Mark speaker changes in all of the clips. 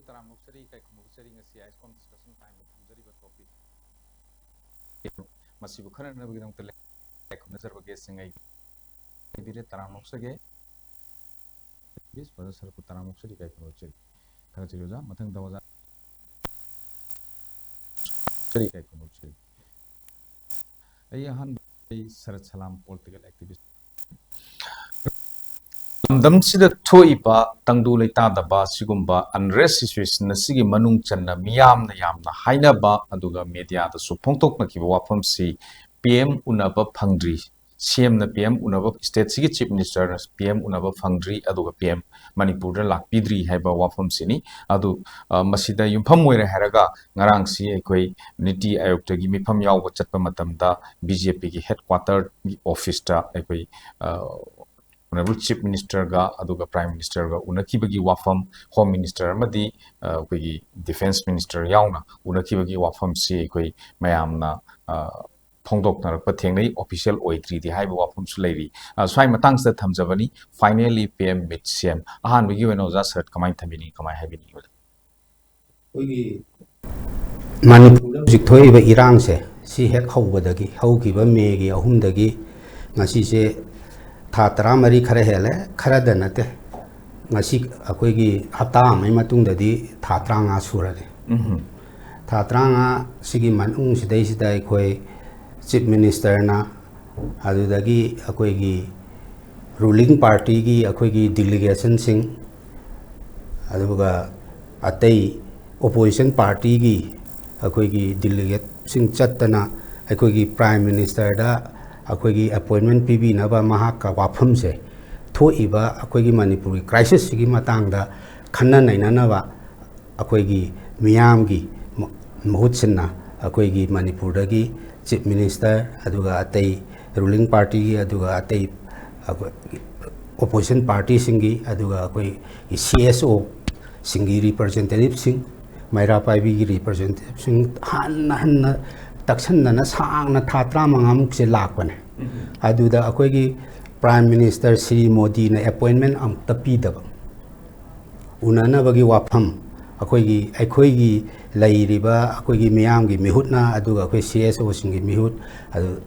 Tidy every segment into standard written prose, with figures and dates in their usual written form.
Speaker 1: Taramokshari kai khumokshari ngasi ISCOM discussion time thamjari ba topic masibu khana na bigam tele khumna sarba ge singai bire Taramokshage bis pada sarku Taramokshari kai khumokshari khana chiroja mathang dawaja chari kai khumokshari ai han sarat salam political activist Damsida Toiba, Tangdu Letadaba, Sigumba, unrest situation, Sigi Manung Chana, Miam Yamna, Hainaba, Aduga Media, the Supontok Nakiba Wapam si PM Unaba Pangdri, CM the PM Unaba State Sigi Chief Minister, PM Unaba Pangdri, Aduga PM, Manipur, Lak Pidri, Heba Wapam Sini, Adu Masida Yumpamwere Haraga, Narang Si Equi, Niti Ayok Gimi Pam Yaw, Chatpamatamda, BJP headquarter office, Equi. Honorable Chief Minister ga aduga Prime Minister ga unakibagi wafam Home Minister amadi koi Defense Minister yauna unakibagi wafam si koi mayamna phongdok narakpa thengnai official oitri di haiba wafam su leiri swai matang sa thamjabani finally PM mit CM ahan bigi weno za sert kamai thamini kamai habini
Speaker 2: koi Manipur jik thoi ba Irang se si hek hawbadagi hawkiba megi ahumdagi ngasi se Thatra Mari Kare Hele, Karadanate, Nasik Akwegi Hata, my Matundadi, Tatranga Surade. Tatranga, Sigiman Unsidai Sidai Koi, Chief Minister na, Adudagi, Akwegi ruling party, Akwegi delegation sing, Aduga Atei opposition party, Akwegi delegate sing Chatana, Akwegi Prime Minister da. Akwegi appointment PB naba mahaka wafam se thoiba akwegi Manipur crisis gi matang da khanna naina naba akwegi miyam gi mahutsinna akwegi Manipur dagi Chief Minister aduga atei ruling party gi aduga atei opposition party singi aduga akwegi CSO singi representative sing Maira Paibi gi representative sing hanna Taksanna sang na Thatra Mangamuk se lakwane. Aduda akwegi Prime Minister Sri Modi na appointment am tapidaba. Unana bagi wapam akwegi lairiba akwegi miyamgi mihutna aduga akwegi CSO singi mihut adu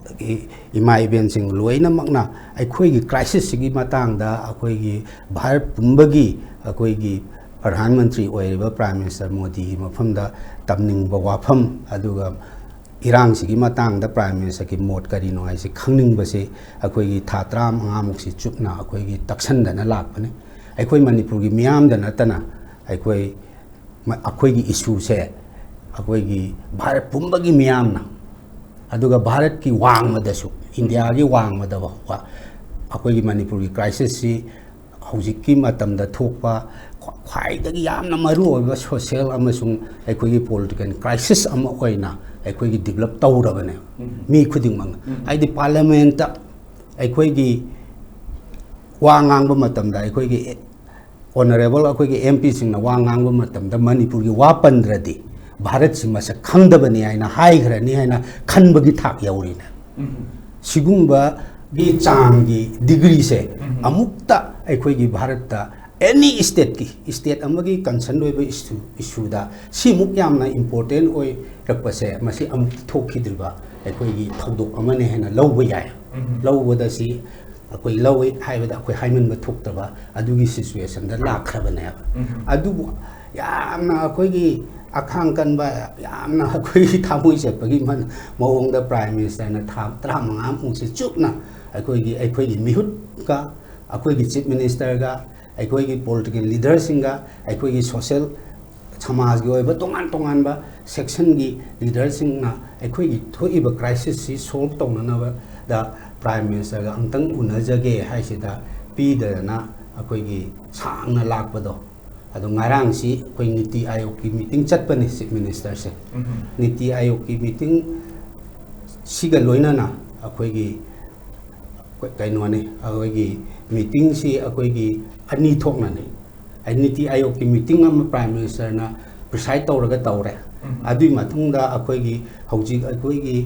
Speaker 2: ima event sing luaina makna akwegi crisis sigi matangda akwegi Bharat pumbagi akwegi Pradhan Mantri oiriba Prime Minister Modi mafamda tamning ba wapam aduga Irang sigi matang da Prime Minister ki mot kari no ai si khangning ba se akoi gi Thatra ngamuk si chupna akoi gi taksan da na lak pane akoi Manipur gi miam da na tana akoi gi issue se akoi gi Bharat pumba gi miam na aduga Bharat ki wang ma da su India gi wang ma da wa akoi gi Manipur gi crisis si hojik ki matam da thokpa khwai da gi yam na maru oiba social amasung akoi gi political crisis am oina akwai develop tawrabane mi khuding mang ai di parliament ta akwai gi wangang ba matam da akwai gi honorable akwai gi MP sing na wangang ba matam da Manipur gi wapandradi Bharat si masa khangdabani aina hai grani aina khanbagi thak yauri na sigumba gi chang gi degree se amukta akwai gi Bharat ta any state amagi concern oiba issue da si muk yamna important oi rakpase masi am thokhidriba akhoi gi thodok amane hena lawba yai lawba da si akoi lawi haibada akoi haiman ba thoktaba adugi situation da lakrabane adubu yamna akoi gi akhang kan ba yamna akoi gi thamoi se pagi man mawong da Prime Minister na tham tramangam ungsi chukna akoi gi mihut ka akoi gi Chief Minister ga akoi gi political leaders singa akoi gi social samaj gi oiba tongan ba section gi leaders singna akoi gi thoiba crisis si solve tongna ba da Prime Minister ga amtang unajage haisida pi da na akoi gi sangna lakpa do adu ngarang si akoi Niti Ayog ki meeting chatpani Chief Minister se Niti Ayog ki meeting siga loina na akoi gi kaino ne akoi gi meeting si akoi gi ani thokna ne ai Niti Ayog ki meeting am Prime Minister na preside tawraga tawre adui matungda akoi gi hauji akoi gi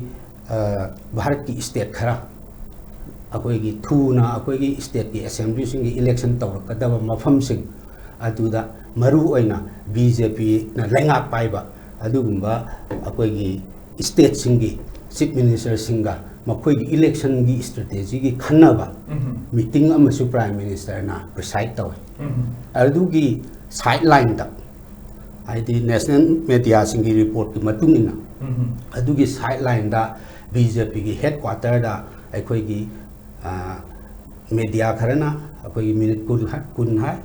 Speaker 2: Bharat ki state khara akoi gi thuna akoi gi state ki assembly sing gi election tawrakadaba mafam sing aduda maru oina BJP na lengak paiba adugumba akoigi state singi chief minister singa makoigi election gi strategy gi khanaba meeting amasu prime minister na preside taw adugi sideline da aidi national media singi report ki matungina adugi sideline da BJP gi headquarter da akoigi media kharana akoigi minute kun hai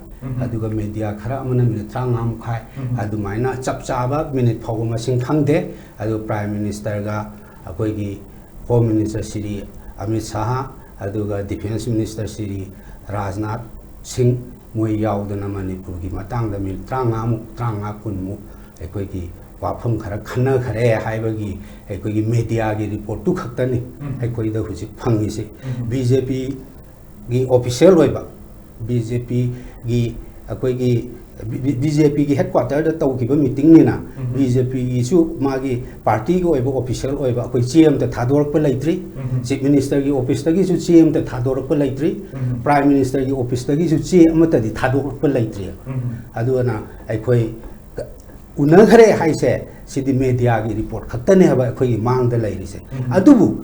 Speaker 2: aduga media khara amana minute trangam khai adumaina chap chaba minute phaw masing khangde adu prime minister ga akoigi home minister Shri Amit Shah aduga defense minister Shri Rajnath Singh moi yaudana Manipur gi matang da minute tranga kunmu akoigi wafam khara khana khare haibagi akoigi media gi report tu khaktani akoi da huji phangi se BJP gi official oiba BJP gi akoigi BJP gi headquarter da tau ki ba meeting ni na BJP gi su magi party go oiba official oiba akoi CM ta thadorak pa laitri chief minister gi office ta gi su CM ta thadorak pa laitri prime minister gi office ta gi su CM ta di thadorak pa laitri adu na akoi una khare haise sidi media gi report khaktane haba akoi mang da lairi se adubu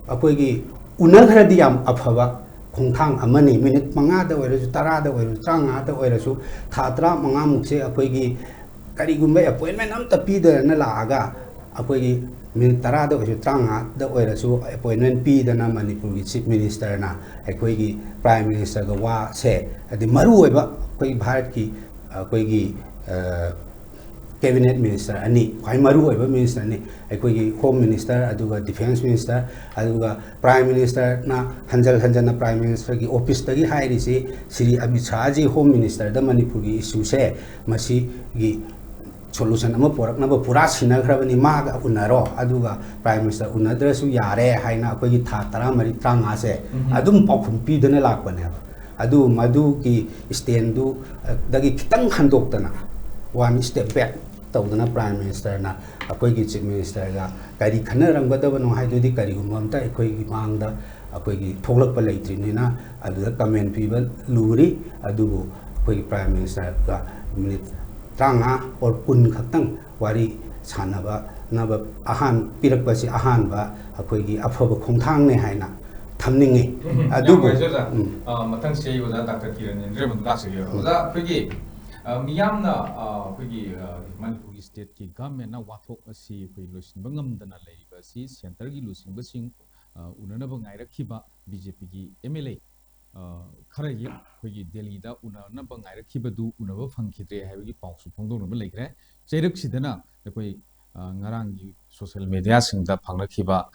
Speaker 2: akoi gi una khare di yam afaba khongthang amani minute manga da oirasu tara da oirasu changa da oirasu thatra manga mukse akoi gi kari gumba appointment am tapi da na laaga akoi gi minute tara da oirasu changa da oirasu appointment pi da na Manipur gi chief minister na akoi gi prime minister ga wa se adi maru oiba akoi bharat ki akoi gi cabinet minister ani khwai maru oiba minister ni akoigi home minister aduga defense minister aduga prime minister na hanjal na prime minister gi office tagi hairi si Shri Amit Shah ji home minister da Manipur gi issue se masi gi solution ama porak na ba pura sina khrabani ma ga unaro aduga prime minister unadrasu yare haina akoigi tha tara mari tranga se adum pakhum pi dana lakpane adu madu ki stand du dagi kitang handok tana one step back tawdana prime minister na akoigi chief minister ga kari khana rangba no hai dudi kari gumamta akoigi mangda akoigi thoglakpa leitri ni na aduda comment people luri adubu akoigi prime minister ga minute tranga or kun khaktang wari sanaba naba ahan pirakpa si ahan ba akoigi afaba khongthang ne haina thamningi adubu
Speaker 1: mathang sei oza Dr. Kiran Indra Mundasi oza akoigi miyamna akoigi Manipur state ki government na wathok asi koi losinba ngamdana leiba si center gi losinba sing unanaba ngairakhiba BJP gi MLA khara gi koi Delhi da unanaba ngairakhiba du unaba phangkhidre haibagi pausu phongdonaba leikre cheirak sidana koi ngarang gi social media sing da phangrakhiba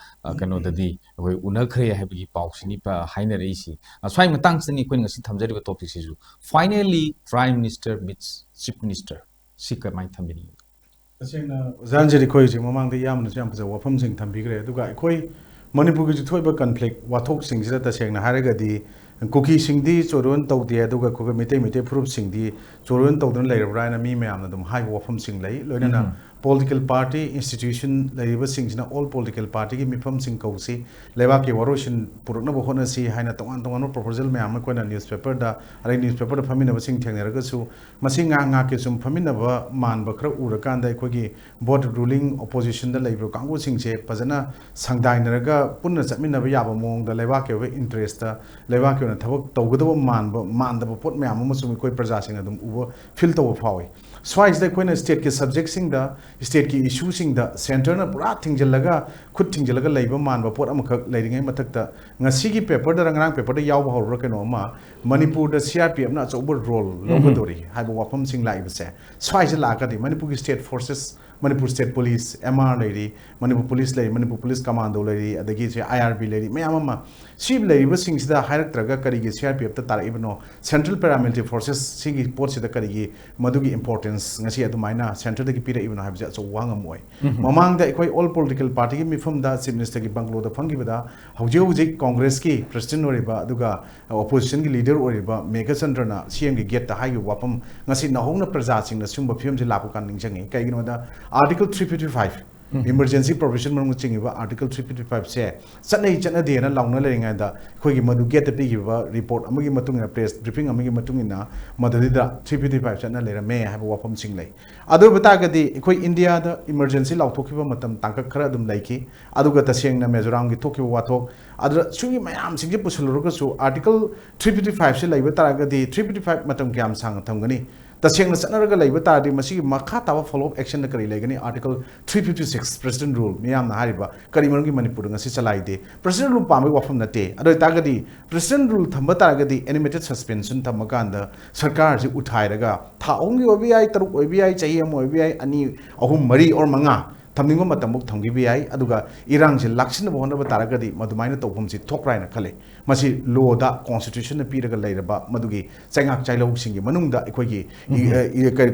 Speaker 1: kano dadi koi unakhre haibagi pausini pa hainare isi swai matang sini koi ngasi thamjariba topic sisu finally prime minister meets chief minister Sikar mai thambini
Speaker 3: asena zanjeri khoi ji mamang de yamna jam phaja wafam sing thambigre aduga khoi Manipur gi thoiba conflict wathok sing sida ta sengna haraga di kuki sing di choron tawde aduga khoga mete phurup sing di choron tawdon leirabra na mi mayam na dum hai wafam sing lei loina political party institution laiba singsina all political party gi mifam sing kausi leba ke waroshin purukna bo hona si haina tongan proposal me am ko na newspaper da ari newspaper da famina ba sing thengna ga su masi nga ke sum famina ba man ba khra ura kan da ko gi board ruling opposition da laiba kangu sing che pajana sangdai na ga punna chatmina ba yaba mong da leba ke interest da leba ke na thabak tawgada man da pot me am ma sum ko praja sing adum ubo feel to fawi swais da ko na state ke subject sing da state ki issue sing da center na pura thingjilaga khut thingjilaga leiba man ba pot amakhak leiringai mathak ta ngasi gi paper da rangrang paper da yaw ba hor keno ma Manipur da CRPF na chober role lobadori haiba wafam sing laiba se swais la ka di Manipur state forces Manipur state police MR lady Manipur police lady Manipur police commando lady adagi se IRB lady mayam ma sib leiba sing sida hairak traga kari gi CRPF ta tar ibno central paramilitary forces sing gi port sida kari gi madugi importance ngasi adumaina central da gi pira ibno haibja so wangam oi mamang da ekoi all political party gi mifam da chief minister gi banglo da phangi bada hauji congress ki president oriba aduga opposition gi leader oriba Mega Chandra na CM gi get da hai gi wapam ngasi na hongna praja sing na sumba phim ji lapu kan ningjangi kai gi no da article 355 emergency provision manung chingiba article 355 se chanai chana de na launa leringa da khoi gi madu get pi gi report amagi matung na press briefing amagi matung na madadi da 355 chana lera me ha wafam sing lai adu bata ga di khoi india da emergency law thokhiba matam tangka khara dum laiki adu ga taseng na mezoram gi thokhiba wathok adu sugi mayam sing ji pusulur ga su article 355 se laiba tara ga di 355 matam kyam sang thamgani तसेंग चनरग लेब तारदि मसी मखा तावा follow up action करी लेगनी article 356 president rule मियाम ना हारिबा करीमन की Manipur ngasi चलाई दे president rule पामे वफम नते अदो तागदि प्रेसिडेंट रूल थंब तागदि एनिमेटेड सस्पेंशन थमकांद सरकार से उठाइरगा थाओंगी ओबीआई तरुक ओबीआई चाहिए हम ओबीआई अनि अहुम मरी और मंगा थमनिंगो मतमुक थंगी बीआई अदुगा इरांग से लक्षण बहनब तारगदि मदुमाइना तौफम से थोक्राइना खले मसी लोदा कॉन्स्टिट्यूशन पीरगा लेरबा मदुगी चैंगाक चाइलौ सिंगी मनुंगदा अखोगी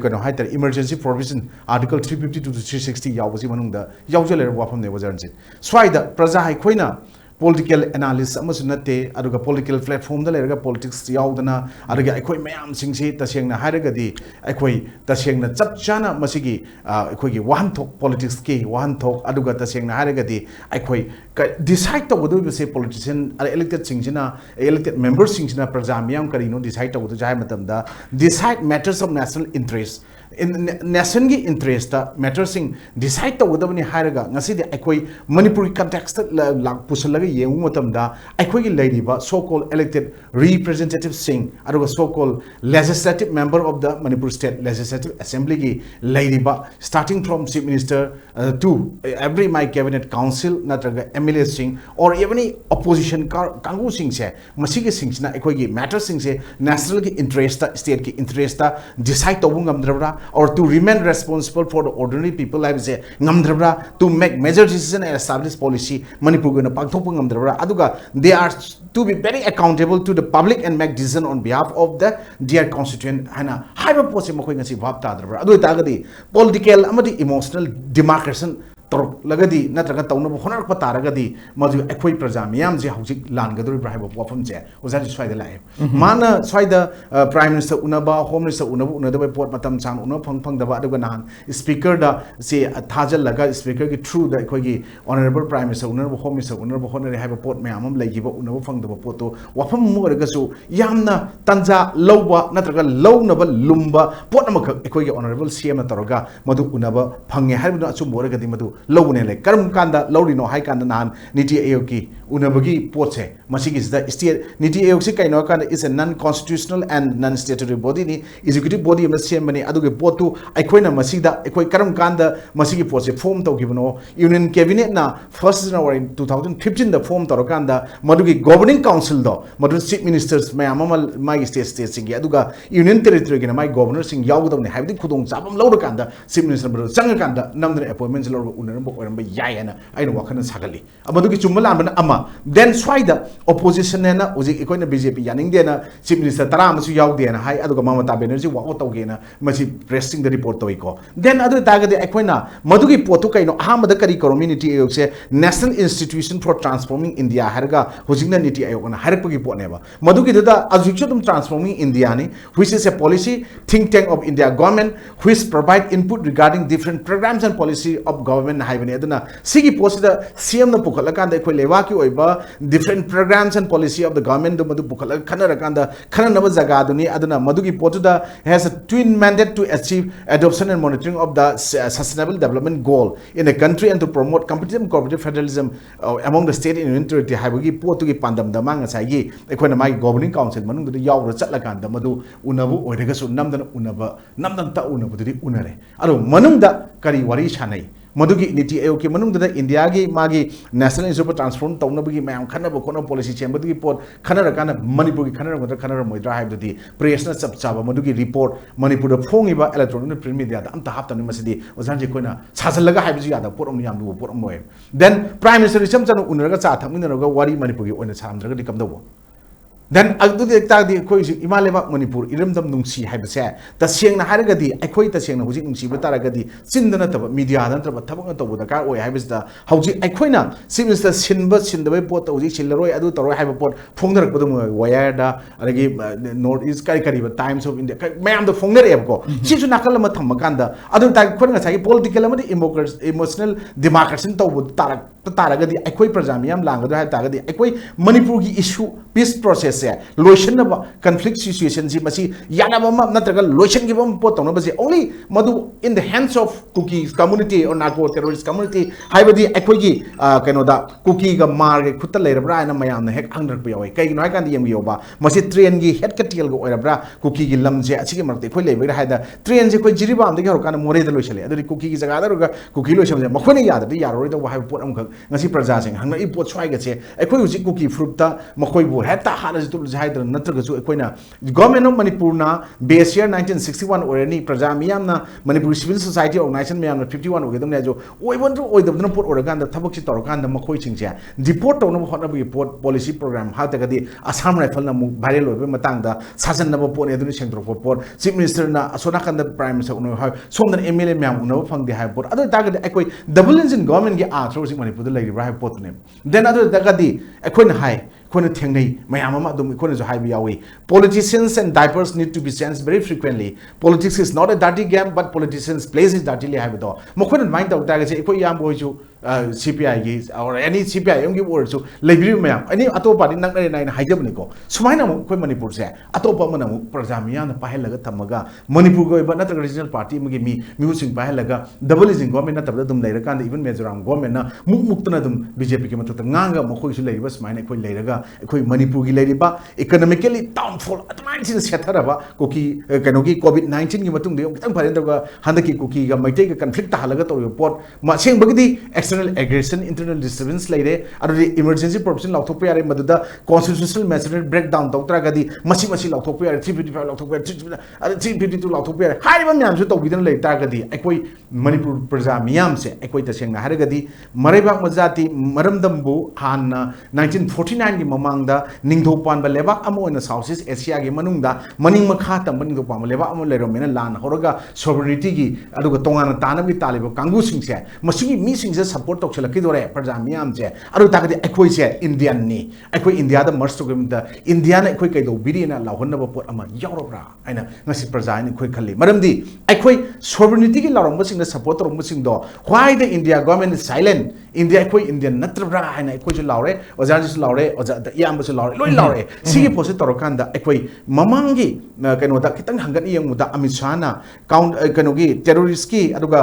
Speaker 3: कनो हाइतर इमरजेंसी प्रोविजन आर्टिकल 352 to 360 यावसी मनुंगदा यावजलेर वाफम ने वजरनसे स्वाइदा प्रजा हाइखोइना political analysis amas nate aduga political platform da lerga politics yaudana aduga akhoi mayam singsi tasengna haragadi akhoi tasengna chapchana masigi akhoi gi wahan thok politics ke wahan thok aduga tasengna haragadi akhoi decide to godu se politician elected singsina elected members singsina praja miyam karino decide to godu jai matam da decide matters of national interest in nation gi interest ta matters sing decide to godu ni haraga ngasi de akhoi manipuri context la pusalaga yengu matam da akhoi gi leiriba so called elected representative sing aduga so called legislative member of the Manipur state legislative assembly gi leiriba starting from chief minister to every my cabinet council natraga MLA sing or even opposition kangu sing se masigi sing na akhoi gi matter sing se national gi interest ta state gi interest ta decide to ngamdrabra or to remain responsible for the ordinary people like say ngamdrabra to make major decision and establish policy Manipur gona pagthok ngamdrabra aduga they are to be very accountable to the public and make decision on behalf of the dear constituent hana haiba pose mkhoi ngasi bhab tadra adu tagadi political amadi emotional demarcation torok lagadi natraga tawna honar pa taragadi madu akhoi praja miyam je hojik langadori brahib wafam je ozari swaida lai mana swaida prime minister unaba home minister unada ba pot matam chang una phang daba aduga nahan speaker da se thajal laga speaker gi through da akhoi gi honorable prime minister unaba home minister unaba honore haiba pot mayam am laigiba unaba phang daba pot to wafam mu raga su yamna tanja lawba natraga lawnaba lumba pot amak akhoi gi honorable cm na toroga madu unaba phange haiba achum boragadi madu lowne le karam kanda lowrino hai kanda nan niti ayogi unabagi potse masigi is the state niti ayog se kaino kanda is a non constitutional and non statutory body ni executive body am sem mani aduge potu aikoina masida akoi karam kanda masigi potse form to gibno union cabinet na 1st January 2015 the form to kanda madugi governing council do madu chief ministers mayamal my state singi aduga union territory gina my governor sing yawdamne habdi khudong chabam lawra kanda chief minister madu sang kanda namdre appointments lawra yayana aina wakana sagali amadugi chumala ama then swaida opposition na uji ikoina BJP yaning dena chief minister tara amasu yawde na hai aduga Mamata Banerjee wa otogena masi pressing the report to iko then adu tagade ikoina madugi potu kaino ahamada kari community ayok se national institution for transforming India harga hojingna niti ayok na harpagi poneba madugi da ajuchum transforming India ni which is a policy think tank of India government which provide input regarding different programs and policy of government haibani aduna sigi posida CM na pukhala kanda khoi lewa ki oiba different programs and policy of the government do madu pukhala khanara kanda khana naba jaga aduni aduna madugi potuda has a twin mandate to achieve adoption and monitoring of the sustainable development goal in a country and to promote competitive and cooperative federalism among the state and union territory haibagi potugi pandam da manga sagi ekhoina mai governing council manung du yawra chatla kanda madu unabu oiraga su namdana unaba namdan ta unabu duri unare aro manung da kari wari sanai madugi niti ayogi manungda India gi magi national institute for transform tawnabagi mayam khanaba khona policy chembagi pot khanara kana Manipur gi khanara moidra haibdi press na chap chaba madugi report Manipur da phongiba electronic print media da amta haptani masidi ozanji koina chasalaga haibji yada porom yam du porom moy then prime minister cham chanu unraga cha thamina roga wari Manipur gi oina samdraga di kamdawo then adudi ekta khoi ima lebak manipur iramdam nungsi haibase taseng na haragadi akhoi taseng na huji nungsi bataragadi chindana tab media dan tab thabang to buda ka oi haibasta hauji akhoi na simista sindabai pot huji silroi adu toroi haiba pot phongdarak bodum wire da aragi north east kari times of india mayam da phongner eb ko sisu nakal ma thamakanda adu ta khoi nga sai political amadi emotional democracy to bud taragadi akhoi praja miyam langadu hai tagadi akhoi manipur gi issue peace process lotion conflict situation ji masi yana bama natraga lotion gi bam pot tawna basi only madu in the hands of cookies community or narco terrorist community haibadi akhoi gi kaino da cookie ga mar ge khutta leirabra na mayam na hek angrak bi yawai kai no kan yem yoba masi train gi head catil ga oirabra cookie gi lam je achi gi marte khoi leibe haida train je khoi jiriba am de hor kan more da lochale adu cookie gi jaga da ro cookie locham je makhoi ya da yaroi da wa pot am khak ngasi praja sing hangna i pot swai ga che akhoi uji cookie fruit ta makhoi bu heta hana tu jahidra natraga su akoina government of manipur na base year 1961 orani praja miyam na manipur civil society organization miyam na 51 ogedam ne jo oibon ro oidam na pot oragan da thabak chi torokan da makhoi chingche deport to no hotna bi pot policy program ha ta gadi assam rifle na mu viral obe matang da sasan na pot ne dun sengtro pot chief minister na asona kan da prime minister uno ha somdan mla miyam uno phang de ha pot adu ta gadi akoi double engine government ge a thro sing manipur da lai ra ha pot ne then adu da gadi akoi na hai kona thengnei mayam ama dum kona jo haibi yawi politicians and diapers need to be changed very frequently politics is not a dirty game but politicians plays it dirtily haibi do mokona mind out ta ge ekoi yam boi ju CPI gi or any CPI am gi word so lebri mayam any atopa ni nang nai haijab ni ko sumaina mo koi manipur se atopa mana mo prajamiya na pahelaga thamaga manipur go ba natra regional party mi music pahelaga double is government na tabda dum leira kan even mizoram government na muktana dum BJP ki matta nganga mo khoi su leiba sumaina koi leiraga ekoi manipur gi leiriba economically downfall atman sin setharaba koki kanogi covid 19 gi matung de kitang pharen da handaki koki ga maitai ga conflict ta halaga to report ma seng bagdi external aggression internal disturbance leire adu emergency provision lauthop yare maduda constitutional measure breakdown doktra gadi masi lauthop yare 355 lauthop yare 352 lauthop yare haiba myam su to bidan leita gadi ekoi manipur praja miyam se ekoi ta seng na haragadi maraiba majati maramdambu han 1949 gi mamangda ningdhopan ba lebak amo na south east asia gi manungda maning makha tam ningdhopan ba lebak amo leromena lan horoga sovereignty gi aduga tongana tanam gi talibo kangu sing se masigi mi sing se support tok chalaki dore praja miyam je adu takadi ekoi se indian ni ekoi india da merge to gimda india na ekoi kai do birina lahonna ba pot ama yaurobra aina ngasi praja ni ekoi khalli maramdi ekoi sovereignty gi larong sing na support ro sing do why the india government is silent india ekoi indian natrabra aina ekoi ju laure ojar ju laure ojar da yam su laure loi laure sigi pose torokanda ekoi mamangi kano da kitang hangat yang muda amisana count kano gi terrorist ki aduga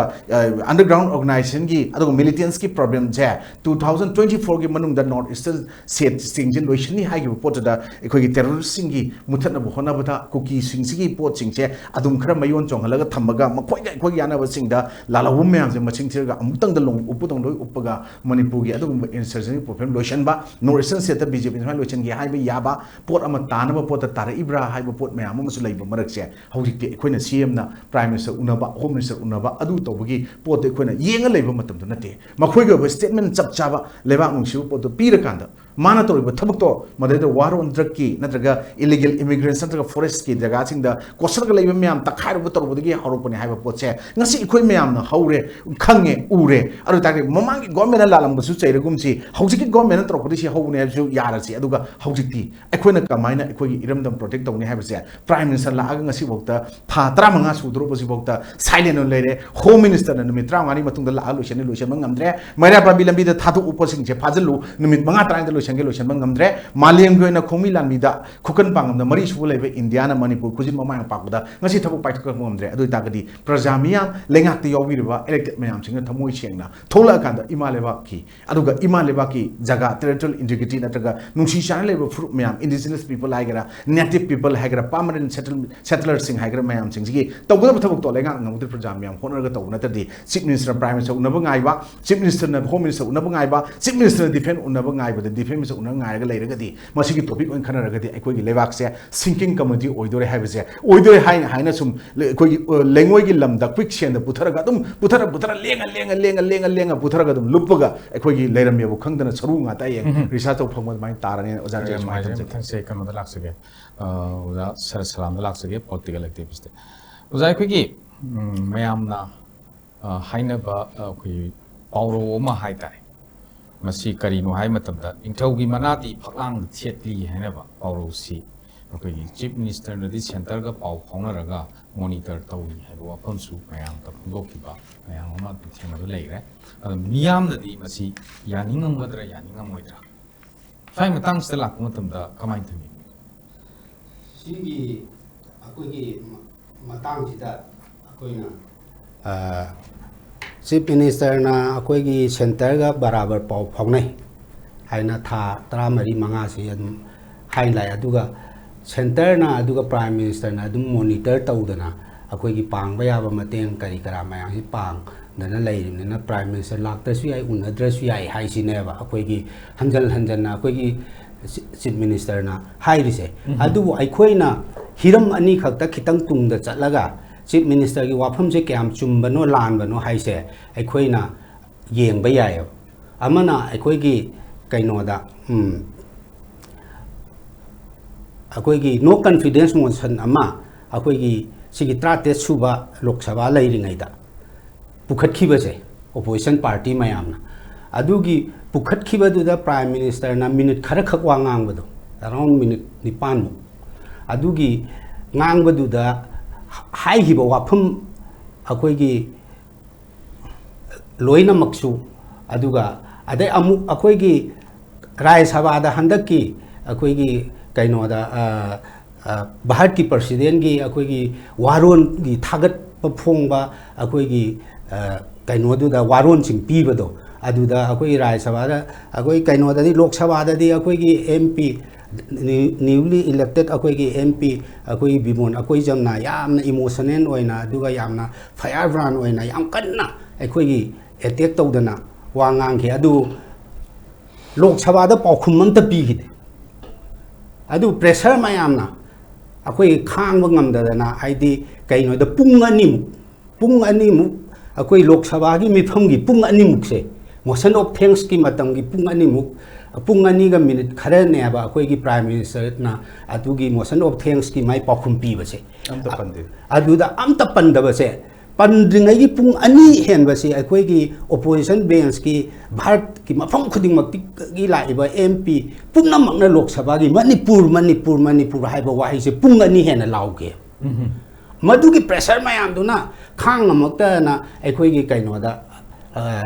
Speaker 3: underground organization gi aduga militants ki problem je 2024 gi manung da north eastern state singin loishni ha gi pot da ekoi gi terrorist singi muthatna bu hona bata cookie sing sigi pot sing che adum khara mayon chong halaga thamaga makoi ga ekoi yana ba sing da lalawum myam je maching thirga amutang da long upudong loi upaga manipur gi adum insurgency problem lotion ba north eastern state BJP na lotion gi hai ba yaba pot ama tana ba pot tara ibra hai ba pot myam ma su lai ba marak che hojik te ekoi na CM na prime minister unaba home minister unaba adu tobagi pot ekoi na yenga lai ba matam na te makoi ga statement chap chaba leba ngsiu pot pira kanda mana to thabak to madai da waron drakki natraga illegal immigrants natraga forest ki jaga sing da kosar ga leiba myam takhai ru tor budagi haropani haiba potse ngasi ikoi myam na haure khange ure aru ta mamangi government la lam busu chairagum si hojiki government tor podi si hobune su yara si aduga hojikti ekoi na kamaina ekoi iramdam protect tawni haiba se prime minister la aga ngasi bokta tha 35 sudro bosi bokta silent on leire home minister na numit 35 matung da la alution ngamdre maira pa bilambi da thatu upasing je fajalu numit 5 loisang ngamdre malem goina khomi lanmi da khukan pangam da mari su lebe india na manipur khujin mamang pakda ngasi thabu paithok ngamdre adu tagadi prajamiya lengak ti yawiriba elected mayam sing thamoi chengna thola kanda imaleba ki aduga imaleba ki jaga territorial integrity natraga nungsi chan lebe fruit mayam indigenous people haigara native people haigara permanent settlers sing haigara mayam sing gi tawgada thabuk to lengak ngamudre prajamiya honaga tawna tadi chief minister prime minister unaba ngaiba chief minister na home minister unaba ngaiba chief minister defense unaba ngaiba film ꯃꯁꯛ ꯎꯅ ꯉꯥꯏꯔꯒ ꯂꯩꯔꯒꯗꯤ ꯃꯁꯤꯒꯤ topic ꯑꯣꯏꯅ ꯈꯟꯅꯔꯒꯗꯤ ꯑꯩꯈꯣꯏꯒꯤ ꯂꯩꯕꯥꯛꯁꯦ sinking community ꯑꯣꯏꯗꯣꯔꯦ ꯍꯥꯏꯕꯁꯦ ꯑꯣꯏꯗꯣꯔꯦ ꯍꯥꯏꯅ ꯁꯨꯝ ꯑꯩꯈꯣꯏꯒꯤ ꯂꯩꯉꯣꯏꯒꯤ ꯂꯝꯗ ꯀ꯭ꯋꯤꯛ ꯁꯦꯟꯗ ꯄꯨꯊꯔꯒ ꯑꯗꯨꯝ ꯄꯨꯊꯔ ꯂꯦꯡꯉ ꯄꯨꯊꯔꯒ ꯑꯗꯨꯝ ꯂꯨꯞꯄꯒ ꯑꯩꯈꯣꯏꯒꯤ ꯂꯩꯔꯝꯃꯦꯕꯨ ꯈꯪꯗꯅ ꯁꯔꯨ ꯉꯥꯛꯇ ꯍꯌꯦꯡ ꯔꯤꯁꯥꯔꯆ ꯇꯧ ꯐꯪꯕ ꯑꯗꯨꯃꯥꯏꯅ ꯇꯥꯔꯅꯤ ꯑꯣꯖꯥꯁꯦ ꯁꯨꯃꯥꯏꯅ ꯊꯝꯖꯒꯦ
Speaker 1: ꯃꯊꯪꯁꯦ ꯀꯩꯅꯣꯗ ꯂꯥꯛꯆꯒꯦ ꯑꯣꯖꯥ ꯁꯔ ꯁꯂꯥꯝꯗ ꯂꯥꯛꯆꯒꯦ ꯄꯣꯂꯤꯇꯤꯀꯦꯜ ꯑꯦꯛꯇꯤꯕꯤꯁꯇ ꯑꯣꯖꯥ ꯑꯩꯈꯣꯏꯒꯤ ꯃꯌꯥꯝꯅ ꯍꯥꯏꯅꯕ ꯑꯩꯈꯣꯏ ꯄꯥꯎꯔꯧ ꯑꯃ ꯍꯥꯏꯇꯥꯔꯦ ꯃꯁꯤ ꯀꯔꯤꯅꯣ ꯍꯥꯏꯕ ꯃꯇꯝꯗ ꯅꯤꯡꯊꯧꯒꯤ ꯃꯅꯥꯗꯤ ꯐꯛꯂꯥꯡꯗ ꯊꯦꯠꯂꯤ ꯍꯥꯏꯅꯕ ꯄꯥꯎꯔꯧꯁꯤ ꯑꯩꯈꯣꯏꯒꯤ ꯆꯤꯐ ꯃꯤꯅꯤꯁꯇꯔꯅꯗꯤ ꯁꯦꯟꯇꯔꯒ ꯄꯥꯎ ꯐꯥꯎꯅꯔꯒ ꯃꯣꯅꯤꯇꯔ ꯇꯧꯏ ꯍꯥꯏꯕ ꯋꯥꯐꯝꯁꯨ ꯃꯌꯥꯝꯗ ꯐꯣꯡꯗꯣꯛꯈꯤꯕ ꯃꯌꯥꯝ ꯑꯃ ꯑꯗꯨꯝ ꯊꯦꯡꯅꯕ ꯂꯩꯈ꯭ꯔꯦ ꯑꯗꯣ ꯃꯤꯌꯥꯝꯅꯗꯤ ꯃꯁꯤ ꯌꯥꯅꯤꯡꯉꯝꯒꯗ꯭ꯔꯥ ꯌꯥꯅꯤꯡꯉꯝꯃꯣꯏꯗ꯭ꯔꯥ ꯁ꯭ꯋꯥꯏ ꯃꯇꯥꯡꯁꯤꯗ ꯂꯥꯛꯄ ꯃꯇꯝꯗ ꯀꯃꯥꯏꯅ ꯊꯝꯃꯤ
Speaker 2: ꯁꯤꯒꯤ ꯑꯩꯈꯣꯏꯒꯤ ꯃꯇꯥꯡꯁꯤꯗ ꯑꯩꯈꯣꯏꯅ ꯆꯤꯐ ꯃꯤꯅꯤꯁꯇꯔꯅ ꯑꯩꯈꯣꯏꯒꯤ ꯁꯦꯟꯇꯔꯒ ꯕꯔꯥꯕꯔ ꯄꯥꯎ ꯐꯥꯎꯅꯩ ꯍꯥꯏꯅ ꯊꯥ 14-15ꯁꯤ ꯑꯗꯨꯝ ꯍꯥꯏꯂꯥꯏ ꯑꯗꯨꯒ ꯁꯦꯟꯇꯔꯅ ꯑꯗꯨꯒ ꯄ꯭ꯔꯥꯏꯝ ꯃꯤꯅꯤꯁꯇꯔꯅ ꯑꯗꯨꯝ ꯃꯣꯅꯤꯇꯔ ꯇꯧꯗꯅ ꯑꯩꯈꯣꯏꯒꯤ ꯄꯥꯡꯕ ꯌꯥꯕ ꯃꯇꯦꯡ ꯀꯔꯤ ꯀꯔꯥ ꯃꯌꯥꯝꯁꯤ ꯄꯥꯡꯗꯅ ꯂꯩꯔꯤꯕꯅꯤꯅ ꯄ꯭ꯔꯥꯏꯝ ꯃꯤꯅꯤꯁꯇꯔ ꯂꯥꯛꯇ꯭ꯔꯁꯨ ꯌꯥꯏ ꯎꯅꯗ꯭ꯔꯁꯨ ꯌꯥꯏ ꯍꯥꯏꯁꯤꯅꯦꯕ ꯑꯩꯈꯣꯏꯒꯤ ꯍꯟꯖꯟꯅ ꯑꯩꯈꯣꯏꯒꯤ ꯆꯤꯐ ꯃꯤꯅꯤꯁꯇꯔꯅ ꯍꯥꯏꯔꯤꯁꯦ ꯑꯗꯨꯕꯨ ꯑꯩꯈꯣꯏꯅ ꯍꯤꯔꯝ ꯑꯅꯤ ꯈꯛꯇ ꯈꯤꯇꯪ ꯇꯨꯡꯗ ꯆꯠꯂꯒ ꯆꯤꯐ ꯃꯤꯅꯤꯁꯇꯔꯒꯤ ꯋꯥꯐꯝꯁꯦ ꯀꯌꯥꯝ ꯆꯨꯝꯕꯅꯣ ꯂꯥꯟꯕꯅꯣ ꯍꯥꯏꯁꯦ ꯑꯩꯈꯣꯏꯅ ꯌꯦꯡꯕ ꯌꯥꯏꯑꯕ ꯑꯃꯅ ꯑꯩꯈꯣꯏꯒꯤ ꯀꯩꯅꯣꯗ ꯑꯩꯈꯣꯏꯒꯤ ꯅꯣ ꯀꯟꯐꯤꯗꯦꯟꯁ ꯃꯣꯁꯟ ꯑꯃ ꯑꯩꯈꯣꯏꯒꯤ ꯁꯤꯒꯤ 38 ꯁꯨꯕ ꯂꯣꯛ ꯁꯚꯥ ꯂꯩꯔꯤꯉꯩꯗ ꯄꯨꯈꯠꯈꯤꯕꯁꯦ ꯑꯣꯄꯣꯖꯤꯁꯟ ꯄꯥꯔꯇꯤ ꯃꯌꯥꯝꯅ ꯑꯗꯨꯒꯤ ꯄꯨꯈꯠꯈꯤꯕꯗꯨꯗ ꯄ꯭ꯔꯥꯏꯝ ꯃꯤꯅꯤꯁꯇꯔꯅ ꯃꯤꯅꯤꯠ ꯈꯔꯈꯛ ꯋꯥ ꯉꯥꯡꯕꯗꯣ ꯑꯔꯥꯎꯟ ꯃꯤꯅꯤꯠ 9ꯃꯨꯛ ꯑꯗꯨꯒꯤ ꯉꯥꯡꯕꯗꯨꯗ ꯍꯥꯏꯈꯤꯕ ꯋꯥꯐꯝ ꯑꯩꯈꯣꯏꯒꯤ ꯂꯣꯏꯅꯃꯛꯁꯨ ꯑꯗꯨꯒ ꯑꯗꯩ ꯑꯃꯨꯛ ꯑꯩꯈꯣꯏꯒꯤ ꯔꯥꯖ꯭ꯌ ꯁꯚꯥꯗ ꯍꯟꯗꯛꯀꯤ ꯑꯩꯈꯣꯏꯒꯤ ꯀꯩꯅꯣꯗ ꯚꯥꯔꯠꯀꯤ ꯄ꯭ꯔꯁꯤꯗꯦꯟꯒꯤ ꯑꯩꯈꯣꯏꯒꯤ ꯋꯥꯔꯣꯜꯒꯤ ꯊꯥꯒꯠꯄ ꯐꯣꯡꯕ ꯑꯩꯈꯣꯏꯒꯤ ꯀꯩꯅꯣꯗꯨꯗ ꯋꯥꯔꯣꯜꯁꯤꯡ ꯄꯤꯕꯗꯣ ꯑꯗꯨꯗ ꯑꯩꯈꯣꯏꯒꯤ ꯔꯥꯖ꯭ꯌ ꯁꯚꯥꯗ ꯑꯩꯈꯣꯏ ꯀꯩꯅꯣꯗꯗꯤ ꯂꯣꯛ ꯁꯚꯥꯗꯗꯤ ꯑꯩꯈꯣꯏꯒꯤ MP ꯅ꯭ꯌꯨꯂꯤ ꯏꯂꯦꯛꯇꯦꯠ ꯑꯩꯈꯣꯏꯒꯤ MP ꯑꯩꯈꯣꯏꯒꯤ ꯕꯤꯃꯣꯟ ꯑꯀꯣꯏꯖꯝꯅ ꯌꯥꯝꯅ ꯏꯃꯣꯁꯅꯦꯜ ꯑꯣꯏꯅ ꯑꯗꯨꯒ ꯌꯥꯝꯅ ꯐꯌꯥꯔ ꯕ꯭ꯔꯥꯟ ꯑꯣꯏꯅ ꯌꯥꯝ ꯀꯟꯅ ꯑꯩꯈꯣꯏꯒꯤ ꯑꯦꯇꯦꯛ ꯇꯧꯗꯅ ꯋꯥ ꯉꯥꯡꯈꯤ ꯑꯗꯨ ꯂꯣꯛ ꯁꯚꯥꯗ ꯄꯥꯎꯈꯨꯝ ꯑꯝꯇ ꯄꯤꯈꯤꯗꯦ ꯑꯗꯨ ꯄ꯭ꯔꯦꯁꯔ ꯃꯌꯥꯝꯅ ꯑꯩꯈꯣꯏ ꯈꯥꯡꯕ ꯉꯝꯗꯗꯅ ꯍꯥꯏꯗꯤ ꯀꯩꯅꯣꯗ ꯄꯨꯡ ꯑꯅꯤꯃꯨꯛ ꯑꯩꯈꯣꯏ ꯂꯣꯛ ꯁꯚꯥꯒꯤ ꯃꯤꯐꯝꯒꯤ ꯄꯨꯡ ꯑꯅꯤꯃꯨꯛꯁꯦ ꯃꯣꯁꯟ ꯑꯣꯐ ꯊꯦꯡꯛꯁꯀꯤ ꯃꯇꯝꯒꯤ ꯄꯨꯡ ꯑꯅꯤꯃꯨꯛ ꯄꯨꯡ 2ꯒ ꯃꯤꯅꯤꯠ ꯈꯔꯅꯦꯕ ꯑꯩꯈꯣꯏꯒꯤ ꯄ꯭ꯔꯥꯏꯝ ꯃꯤꯅꯤꯁꯇꯔꯅ ꯑꯗꯨꯒꯤ ꯃꯣꯁꯟ ꯑꯣꯐ ꯊꯦꯡꯛꯁꯀꯤ ꯃꯥꯏ ꯄꯥꯎꯈꯨꯝ ꯄꯤꯕꯁꯦ ꯑꯗꯨꯗ ꯑꯝꯇ ꯄꯟꯗꯕꯁꯦ ꯄꯟꯗ꯭ꯔꯤꯉꯩꯒꯤ ꯄꯨꯡ 2 ꯍꯦꯟꯕꯁꯤ ꯑꯩꯈꯣꯏꯒꯤ ꯑꯣꯄꯣꯖꯤꯁꯟ ꯕꯦꯟꯁꯀꯤ ꯚꯥꯔꯠꯀꯤ ꯃꯐꯝ ꯈꯨꯗꯤꯡꯃꯛꯇꯒꯤ ꯂꯥꯛꯏꯕ MP ꯄꯨꯝꯅꯃꯛꯅ ꯂꯣꯛ ꯁꯚꯥꯒꯤ ꯃꯅꯤꯄꯨꯔ ꯍꯥꯏꯕ ꯋꯥꯍꯩꯁꯦ ꯄꯨꯡ 2 ꯍꯦꯟꯅ ꯂꯥꯎꯒꯦ ꯃꯗꯨꯒꯤ ꯄ꯭ꯔꯦꯁꯔ ꯃꯌꯥꯝꯗꯨꯅ ꯈꯥꯡꯉꯝꯃꯛꯇꯅ ꯑꯩꯈꯣꯏꯒꯤ ꯀꯩꯅꯣꯗ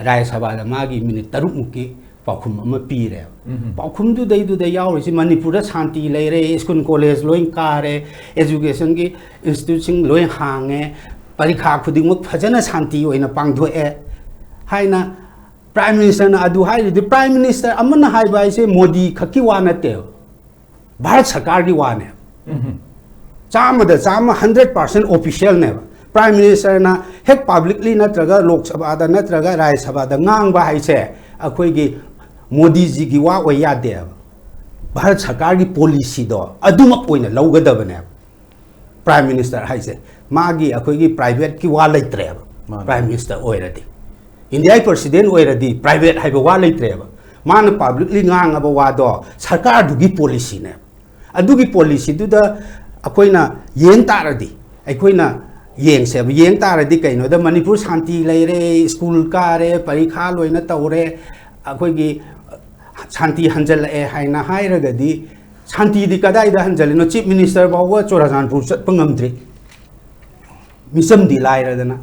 Speaker 2: ꯔꯥꯖ꯭ꯌ ꯁꯚꯥꯗ ꯃꯥꯒꯤ ꯃꯤꯅꯤꯠ 6ꯃꯨꯛꯀꯤ ꯄꯥꯎꯈꯨꯝ ꯑꯃ ꯄꯤꯔꯦꯕ ꯄꯥꯎꯈꯨꯝꯗꯨꯗꯩꯗꯨꯗ ꯌꯥꯎꯔꯤꯁꯤ ꯃꯅꯤꯄꯨꯔꯗ ꯁꯥꯟꯇꯤ ꯂꯩꯔꯦ ꯁ꯭ꯀꯨꯜ ꯀꯣꯂꯦꯖ ꯂꯣꯏ ꯀꯥꯔꯦ ꯑꯦꯖꯨꯀꯦꯁꯟꯒꯤ ꯏꯟꯁꯇꯤꯇ꯭ꯌꯨꯠꯁꯤꯡ ꯂꯣꯏ ꯍꯥꯡꯉꯦ ꯄꯔꯤꯈꯥ ꯈꯨꯗꯤꯡꯃꯛ ꯐꯖꯅ ꯁꯥꯟꯇꯤ ꯑꯣꯏꯅ ꯄꯥꯡꯊꯣꯛꯑꯦ ꯍꯥꯏꯅ ꯄ꯭ꯔꯥꯏꯝ ꯃꯤꯅꯤꯁꯇꯔꯅ ꯑꯗꯨ ꯍꯥꯏꯔꯤꯗꯤ ꯄ꯭ꯔꯥꯏꯝ ꯃꯤꯅꯤꯁꯇꯔ ꯑꯃꯅ ꯍꯥꯏꯕ ꯍꯥꯏꯁꯦ ꯃꯣꯗꯤ ꯈꯛꯀꯤ ꯋꯥ ꯅꯠꯇꯦꯕ ꯚꯥꯔꯠ ꯁꯔꯀꯥꯔꯒꯤ ꯋꯥꯅꯦꯕ 100% ꯑꯣꯐꯤꯁꯤꯌꯦꯜꯅꯦꯕ ꯄ꯭ꯔꯥꯏꯝ ꯃꯤꯅꯤꯁꯇꯔꯅ ꯍꯦꯛ ꯄꯥꯕ꯭ꯂꯤꯛꯂꯤ ꯅꯠꯇ꯭ꯔꯒ ꯂꯣꯛ ꯁꯚꯥꯗ ꯅꯠꯇ꯭ꯔꯒ ꯔꯥꯖ꯭ꯌ ꯁꯚꯥꯗ ꯉꯥꯡꯕ ꯍꯥꯏꯁꯦ ꯑꯩꯈꯣꯏꯒꯤ ꯃꯣꯗꯤꯖꯤꯒꯤ ꯋꯥ ꯑꯣꯏ ꯌꯥꯗꯦꯕ ꯚꯥꯔꯠ ꯁꯔꯀꯥꯔꯒꯤ ꯄꯣꯂꯤꯁꯤꯗꯣ ꯑꯗꯨꯃꯛ ꯑꯣꯏꯅ ꯂꯧꯒꯗꯕꯅꯦꯕ ꯄ꯭ꯔꯥꯏꯝ ꯃꯤꯅꯤꯁꯇꯔ ꯍꯥꯏꯁꯦ ꯃꯥꯒꯤ ꯑꯩꯈꯣꯏꯒꯤ ꯄ꯭ꯔꯥꯏꯚꯦꯠꯀꯤ ꯋꯥ ꯂꯩꯇ꯭ꯔꯦꯕ ꯄ꯭ꯔꯥꯏꯝ ꯃꯤꯅꯤꯁꯇꯔ ꯑꯣꯏꯔꯗꯤ ꯏꯟꯗꯤꯌꯥꯒꯤ ꯄ꯭ꯔꯁꯤꯗꯦꯟ ꯑꯣꯏꯔꯗꯤ ꯄ꯭ꯔꯥꯏꯚꯦꯠ ꯍꯥꯏꯕ ꯋꯥ ꯂꯩꯇ꯭ꯔꯦꯕ ꯃꯥꯅ ꯄꯥꯕ꯭ꯂꯤꯛꯂꯤ ꯉꯥꯡꯉꯕ ꯋꯥꯗꯣ ꯁꯔꯀꯥꯔꯗꯨꯒꯤ ꯄꯣꯂꯤꯁꯤꯅꯦꯕ ꯑꯗꯨꯒꯤ ꯄꯣꯂꯤꯁꯤꯗꯨꯗ ꯑꯩꯈꯣꯏꯅ ꯌꯦꯡ ꯇꯥꯔꯗꯤ ꯑꯩꯈꯣꯏꯅ ꯌꯦꯡ ꯇꯥꯔꯗꯤ ꯀꯩꯅꯣꯗ ꯃꯅꯤꯄꯨꯔ ꯁꯥꯟꯇꯤ ꯂꯩꯔꯦ ꯁ꯭ꯀꯨꯜ ꯀꯥꯔꯦ ꯄꯔꯤꯈꯥ ꯂꯣꯏꯅ ꯇꯧꯔꯦ ꯑꯩꯈꯣꯏꯒꯤ ꯁꯥꯟꯇꯤ ꯍꯟꯖꯜꯂꯛꯑꯦ ꯍꯥꯏꯅ ꯍꯥꯏꯔꯒꯗꯤ ꯁꯥꯟꯇꯤꯗꯤ ꯀꯗꯥꯏꯗ ꯍꯟꯖꯜꯂꯤꯅꯣ ꯆꯤꯐ ꯃꯤꯅꯤꯁꯇꯔ ꯐꯥꯎꯕ ꯆꯨꯔꯆꯥꯟꯄꯨꯔ ꯆꯠꯄ ꯉꯝꯗ꯭ꯔꯤ ꯃꯤꯆꯝꯗꯤ ꯂꯥꯏꯔꯗꯅ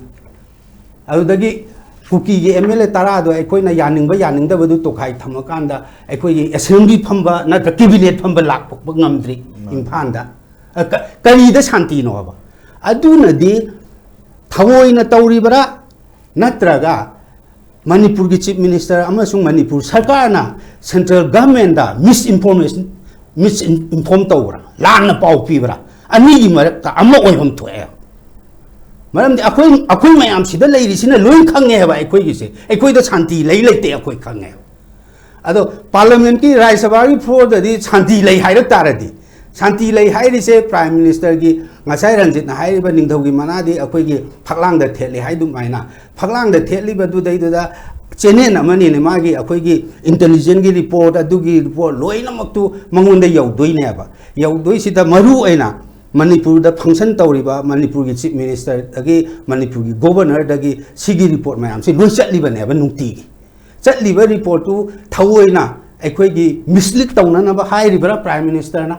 Speaker 2: ꯑꯗꯨꯗꯒꯤ ꯀꯨꯀꯤꯒꯤ MLA 10ꯗꯣ ꯑꯩꯈꯣꯏꯅ ꯌꯥꯅꯤꯡꯕ ꯌꯥꯅꯤꯡꯗꯕꯗꯨ ꯇꯣꯈꯥꯏ ꯊꯝꯃꯀꯥꯟꯗ ꯑꯩꯈꯣꯏꯒꯤ ꯑꯦꯁꯦꯝꯕ꯭ꯂꯤ ꯐꯝꯕ ꯅꯠꯇ꯭ꯔꯒ ꯀꯦꯕꯤꯅꯦꯠ ꯐꯝꯕ ꯂꯥꯛꯄ ꯉꯝꯗ꯭ꯔꯤ ꯏꯝꯐꯥꯜꯗ ꯀꯔꯤꯗ ꯁꯥꯟꯇꯤꯅꯣꯕ ꯑꯗꯨꯅꯗꯤ ꯊꯑꯣꯏꯅ ꯇꯧꯔꯤꯕꯔꯥ ꯅꯠꯇ꯭ꯔꯒ ꯃꯅꯤꯄꯨꯔꯒꯤ ꯆꯤꯐ ꯃꯤꯅꯤꯁꯇꯔ ꯑꯃꯁꯨꯡ ꯃꯅꯤꯄꯨꯔ ꯁꯔꯀꯥꯔꯅ ꯁꯦꯟꯇ꯭ꯔꯦꯜ ꯒꯚꯔꯟꯃꯦꯟꯗ ꯃꯤꯁꯏꯟꯐꯣꯔꯝ ꯇꯧꯕ꯭ꯔꯥ ꯂꯥꯟꯅ ꯄꯥꯎ ꯄꯤꯕ꯭ꯔꯥ ꯑꯅꯤꯒꯤ ꯃꯔꯛꯇ ꯑꯃ ꯑꯣꯏꯐꯝ ꯊꯣꯛꯑꯦ ꯃꯔꯝꯗꯤ ꯑꯩꯈꯣꯏ ꯃꯌꯥꯝ ꯁꯤꯗ ꯂꯩꯔꯤꯁꯤꯅ ꯂꯣꯏ ꯈꯪꯉꯦꯕ ꯑꯩꯈꯣꯏꯒꯤꯁꯦ ꯑꯩꯈꯣꯏꯗ ꯁꯥꯟꯇꯤ ꯂꯩꯇꯦ ꯑꯩꯈꯣꯏ ꯈꯪꯉꯦꯕ अदो पार्लियामेंट की राज्यसभा की फ्लोर ददी शांति लई हाइरक तारदी शांति लई हाइरिसे प्राइम मिनिस्टर की ngasai ranjit na hairiba ningthaugi manadi akoi gi phaklang da theli haidu maina phaklang da theli ba du dai du da chenen amani ne magi akoi gi intelligence gi report adugi report loina maktu mangun da yaudoi ne ba yaudoi sida maru aina Manipur da function tawriba Manipur gi chief minister agi Manipur gi governor dagi sigi report mayam si loi chatliba ne ba nungti gi chatliba report tu thawoina akoi gi mislead tawna na ba hairiba prime minister na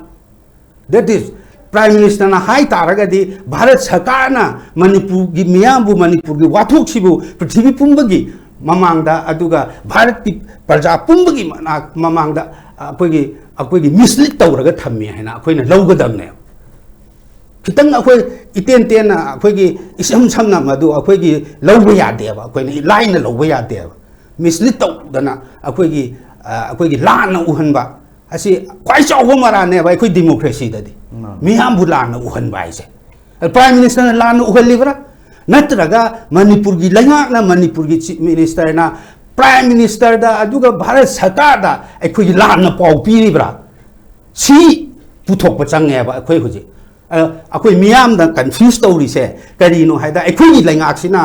Speaker 2: that is Prime Minister na hai taragadi Bharat Sarkar na Manipur gi miyambu Manipur gi wathok sibu prithvi pumbagi mamangda aduga Bharat ki praja pumbagi mamangda akoi gi mislead tawraga thammi haina akoi na lawgadamne kitang akoi iten ten na akoi gi isam samna madu akoi gi lawba yade ba akoi na line na lawba yade ba mislead tawdana akoi gi lana uhanba asi kwai chawba marane ba akoi democracy dadi miyam bulana uhan bai se prime minister lana uhan libra natraga Manipur gi langa na Manipur gi chief minister na prime minister da aduga Bharat Sarkar da akoi lana pau pi libra si puthok pa change ba akoi huji akoi miyam da confuse tawri se kari no haida akoi gi langa sina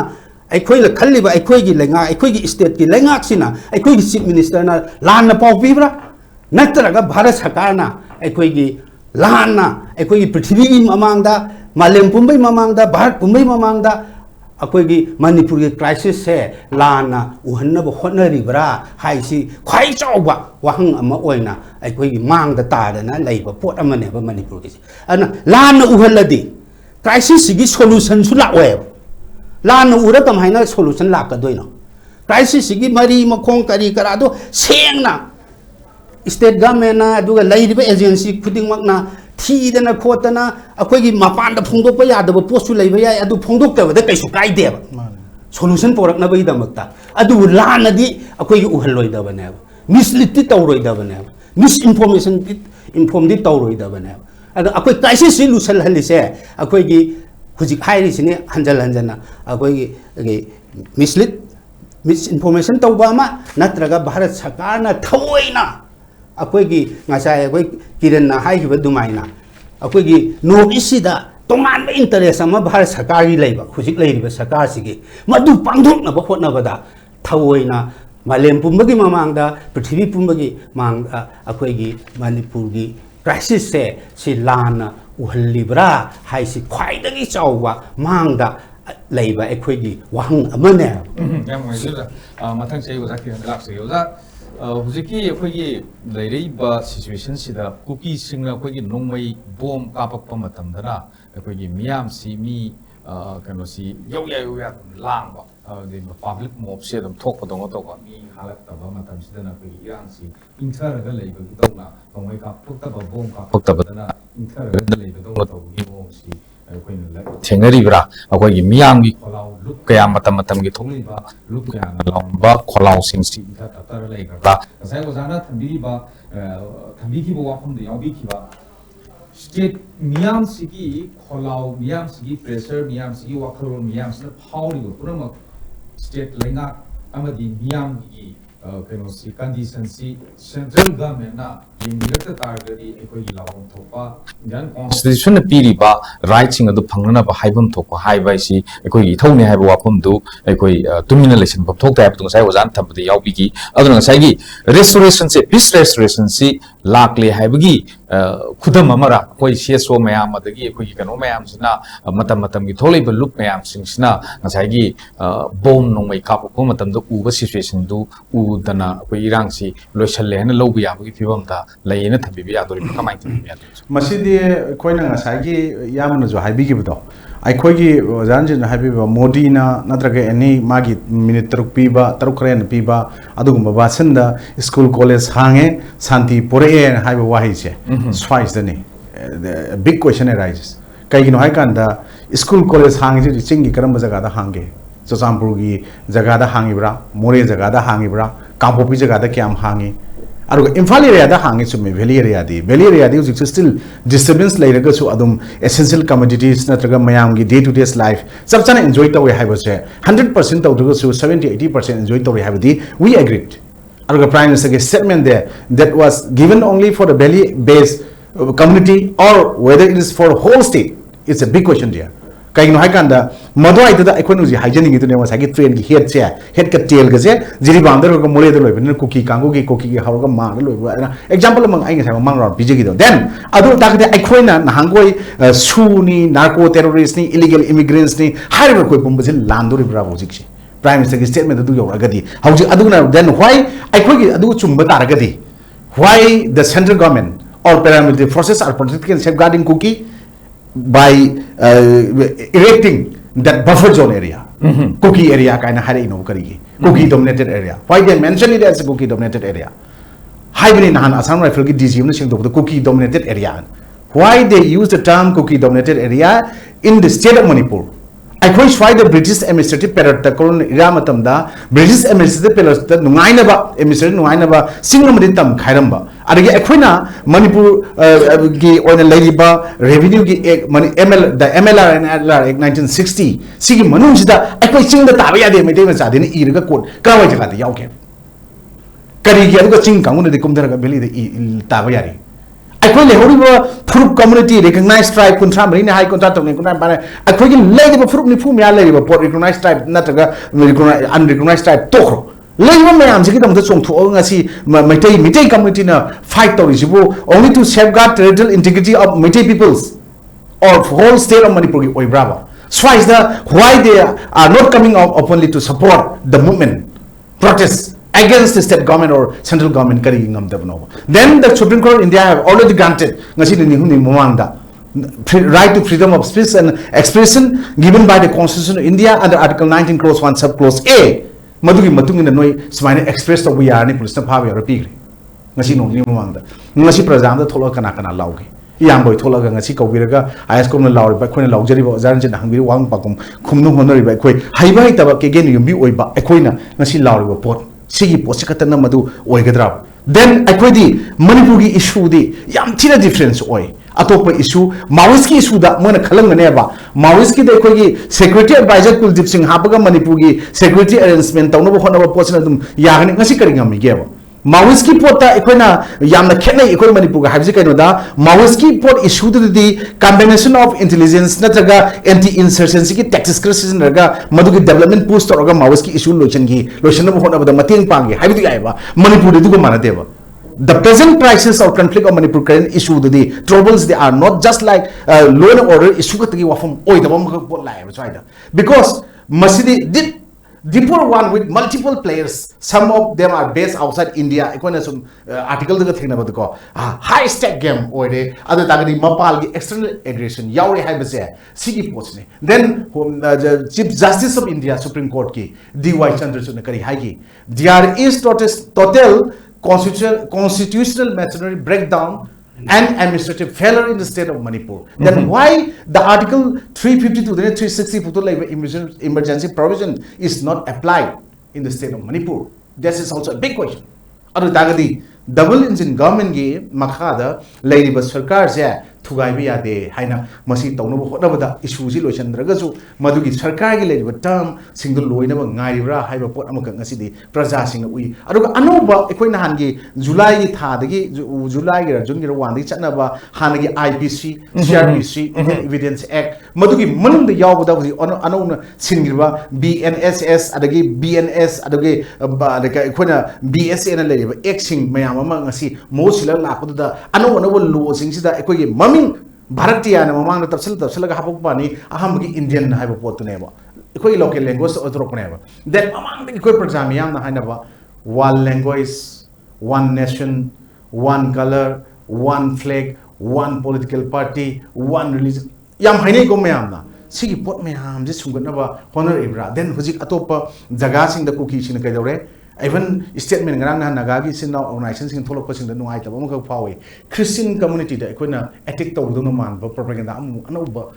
Speaker 2: akoi la khalli ba akoi gi langa akoi gi state gi langa sina akoi gi chief minister na lana pau pi bra natraga Bharat Sarkar na akoi gi Lana, akoi prithvi mamangda, Malem Pumbai mamangda, Bharat Pumbai mamangda, akoi Manipur ki crisis se Lana uhanna ba hotnari bra, hai si khwai chawba wahang ama oina, akoi mangda tada na leiba pot amane ba Manipur ki. Ana Lana uhaladi, crisis gi solution su la web. Lana ura kam haina solution la ka doino. Crisis gi mari makong kari karado sengna. State government na aduga laiba agency khuding makna thidana khotana akoi gi mapan da phongdok pa ya da post su laiba ya adu phongdok ta da kaisu kai de solution porak na bai da makta adu lana di akoi gi uhaloi da bane mislead ti tawroi da bane misinformation inform di tawroi da bane adu akoi crisis solution halise akoi gi hujik hairi sine hanjana akoi gi mislead misinformation tawba ma natraga Bharat Sarkar na thawoina akoi gi ngasai akoi kiran na hai hiba dumaina akoi gi north east da tongan ba interest ama Bharat Sarkar gi leiba hujik leiriba sarkar sigi madu pangdok na ba hotna ba da thawoina Malem Pumbagi mamangda prithvi pumbagi mang akoi gi Manipur gi crisis se si lana uhalibra hai si khwaidagi chawwa mangda leiba akoi gi wahang amane
Speaker 1: yam ngai da mathang chei uza ki lak se uza hujiki akhoi leireba situation sida cookie singna akhoi nongmai bom kapak pa matam dana akhoi miyam si mi kano si yau ya lang ba the public mob se dam thok padong to ko mi halat ta ba matam sida na akhoi yang si inter ga leiba dong na nongmai ka pukta ba bom ka pukta ba dana inter ga leiba dong to gi bom si Tengaribra, akhoi miyam gi kholau lup kaya matam gi thongli ba lup kaya na lomba kholau sing si ta tar lai ga sai ko jana thambi ki bo wafam de yabi ki ba state miyam si gi kholau miyam si gi pressure miyam si gi wakharo miyam si phawri go purama state lenga amadi miyam gi kano si condition si central government na yingirata targadi ekoi gi lawam thopa jan constitution na piri ba right sing adu phangnana ba haibam thokpa haibai si ekoi gi thone haiba wapam du ekoi tumina election pam thokta haiba tung sai wajan thambdi yaubi gi aduna sai gi restoration se peace restoration si lakle haiba gi khudam amara koi CSO mayam adagi ekoi gi kano mayam sina matam gi tholei ba loop mayam sing sina ngasai gi bom nongmai kap ko matam du uba situation du dana koi irang si loisalle hena lobi ya gi phibam ta laina thabi bi adori kamai thabi ya
Speaker 3: masidi koina ngasagi yamna jo haibi gi bdo ai khoi gi janjin haibi ba modi na natraga any magi minute truk pi ba truk ren pi ba adugum ba sanda school college hange santi pore haiba wahi che twice the big question arises kai gi no hai kan da school college hange ji chingi karam jaga da hange Chachampur gi jaga da hangi bra more jaga da hangi bra Kampopi jaga da kyam hangi aru Imphal area da hangi chume valley area di still disturbance lairaga su adum essential commodities natraga mayam gi day to day life sab chana enjoy tawi haiba che 100% taw su 70-80% enjoy tawi haiba di we agreed aduga Prime Minister's statement there that was given only for the Valley based community or whether it is for whole state, it's a big question there. Kaino haikanda madwai da aikon uji hygienic itu ne wasagi train ki head ka tail ga je jiri bandar ko mole de loiben cookie kango ki cookie ki hawa ga ma de loiba example among ai sa mang ron pije gido then adu ta ka aikoina na hangoi su ni narco terrorists ni illegal immigrants ni hariba koi pum bajil landori bra hojik shi Prime Minister ki statement du yoga gadi hauji adu na then why aikoi ki adu chumba tar gadi why the central government or paramilitary forces are protecting and safeguarding cookie by erecting that buffer zone area, cookie area kind of hari ino karigi, cookie dominated area. Why they mention it as a cookie dominated area? Hybrid nahan Assam rifle ki DG na sing the cookie dominated area. Why they use the term cookie dominated area in the state of Manipur? I question why the British administrative period the colon iramatam da British administrative period the nungaina ba administrative nungaina ba single maditam khairamba. Adagi akwina Manipur ki on the lady ba revenue ki money ML the MLR and LR 1960 sigi manung sida akwai sing the tabaya de mete ma sa de ni irga code kawai jaga de yauke. Kari ki aduga sing kangun de kumdara ga beli de tabaya ri. Akwai le horiba fruit community recognized tribe kuntra mari ne high contract ne kuntra bana akwai ki le fruit ni fu me ale ba port recognized tribe nataga unrecognized tribe tokro le me am sigi dam da chong thu ngasi mitai community na fight to risibu only to safeguard territorial integrity of mitai peoples or whole state of Manipur oi brava so is the why they are not coming out openly to support the movement protests against the state government or central government carrying them develop. Then the Supreme Court of India have already granted right to freedom of speech and expression given by the Constitution of India under Article 19 clause 1 subclause A. Madugi matungina noi smine express to we are ni police power repeat. Ngasi no ni mamanda. Ngasi prajam da thola kana kana laugi. Yang boy thola ga ngasi kawiraga ISCOM na lauri ba khoi na laujari ba zaran chen hangbi wang pakum khumnu honori ba khoi haibai taba ke gen yumbi oiba ekhoina ngasi lauri ba pot sigi posikatana madu oigadra then akwedi Manipur gi issue di yam thina difference oi atopa issue Maoist ki issue da mona khalang ne ba Maoist ki de gi security advisor Kuldeep Singh hapaga Manipur gi security arrangement tawna ba khona ba posna dum yagani ngasi kari ngam ge ba Maoist ki pota ekoina yamna khenai ekoi Manipur ga habji kaino da Maoist ki pot issue di combination of intelligence natraga anti insurgency ki tactics crisis naga madu ki development push toraga Maoist ki issue lochen ba hona ba mating pangi habji ga ba Manipur du ko manate ba the present crisis or conflict of Manipur current issue the troubles they are not just like law and order issue ka tagi wafam oi da ba pot lai ba chaida because masidi did Deeper one with multiple players. Some of them are based outside India. Ekona some article daga thina ba ko high stake game oide other dagadi mapal gi external aggression yauri hai base sigi pochne then Chief Justice of India Supreme Court ki DY Chandrachud kari hai ki there is total constitutional machinery breakdown and administrative failure in the state of Manipur. Then why the Article 352, 360 emergency provision is not applied in the state of Manipur? This is also a big question. Adu dagadi double engine government gi makhada lady ba sarkar se thugai bi ade haina masi tawno bo hotna bada issue ji loichandraga su madugi sarkar gi lady ba term single loina ba ngai bra haiba pot amaka ngasi di praja sing ui aduga anoba ekoi nahan gi July gi tha dagi July gi June gi wan di chatna ba han gi IPC CRPC Evidence Act madugi manung da yaw bada gi anona singirba BNSS adagi BNS adagi ekoi BSA na lady ba exing mayam ama ngasi mosila lakod da ano lo sing sida ekoi gi maming Bharatiya na mamang na tapsil ga hapok pa ni aham gi Indian na haiba pot ne ba ekoi local language otrok ne ba then mamang de ekoi program yam na haina ba one language one nation one color one flag one political party one religion yam haine ko mayam na sigi pot mayam je sungat na ba honor ibra then hujik atopa jaga sing da cookie sing kai dore even statement ngarang na nagagi sin na organization sing tholok pasing da nuai ta bamka phawi Christian community da ekoina attack to do no man ba propaganda am ano ba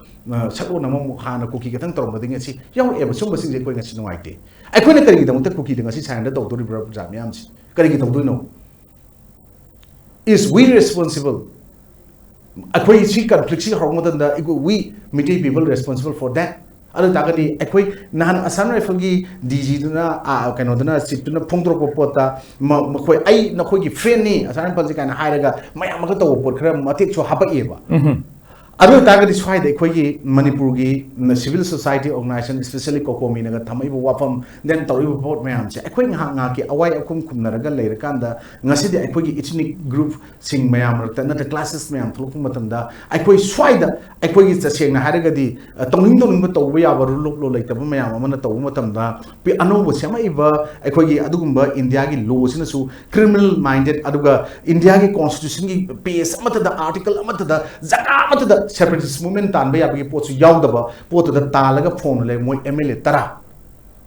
Speaker 3: sako na mo khana cookie ka tang torom ding si yaw e ba sum basing je koi ngasi nuai te ekoina kari da muta cookie da ngasi sain da to do bra jam yam si kari gi to do no is we responsible akoi si conflict si hormodan da we mitai people responsible for that अदु तागदी अखोई नहान Assam rifle की DG दुना कनोदना चिपटुना फोंद्रोको पोता मखोई आई नखोई की friend नि Assam rifle से काना हायरगा मयाम मग तो पोत खरा मतेक सो हाबएबा अदु तागदी स्वाइद अखोई मणिपुर की civil society organisation specially COCOMI नगा थमैबो वाफम देन तौरिबो पोट मयाम से अखोई nga की अवाई अकुम खुमनरगा लेरकांदा ngasi de अखोई की ethnic group sing mयाम रत नत क्लासेस मयाम थलोक मतमदा अखोई स्वाइद अखोई की तसेंग हायरगदी तौनिंग तौनिंग तौबो याबा रुल लो लेतब मयाम अमन तौबो मतमदा पे अनोबो सेमाइबा अखोई की अदुगुंबा इंडिया की लॉ सिनसु क्रिमिनल माइंडेड अदुगा इंडिया की कॉन्स्टिट्यूशन की पेज अमतदा आर्टिकल अमतदा जगा अमतदा सेपरेटिस्ट मूवमेंट तानबे याबगी पोतसु यावदबा पोतदा तालगा फोन ले मोय एमएलए तरा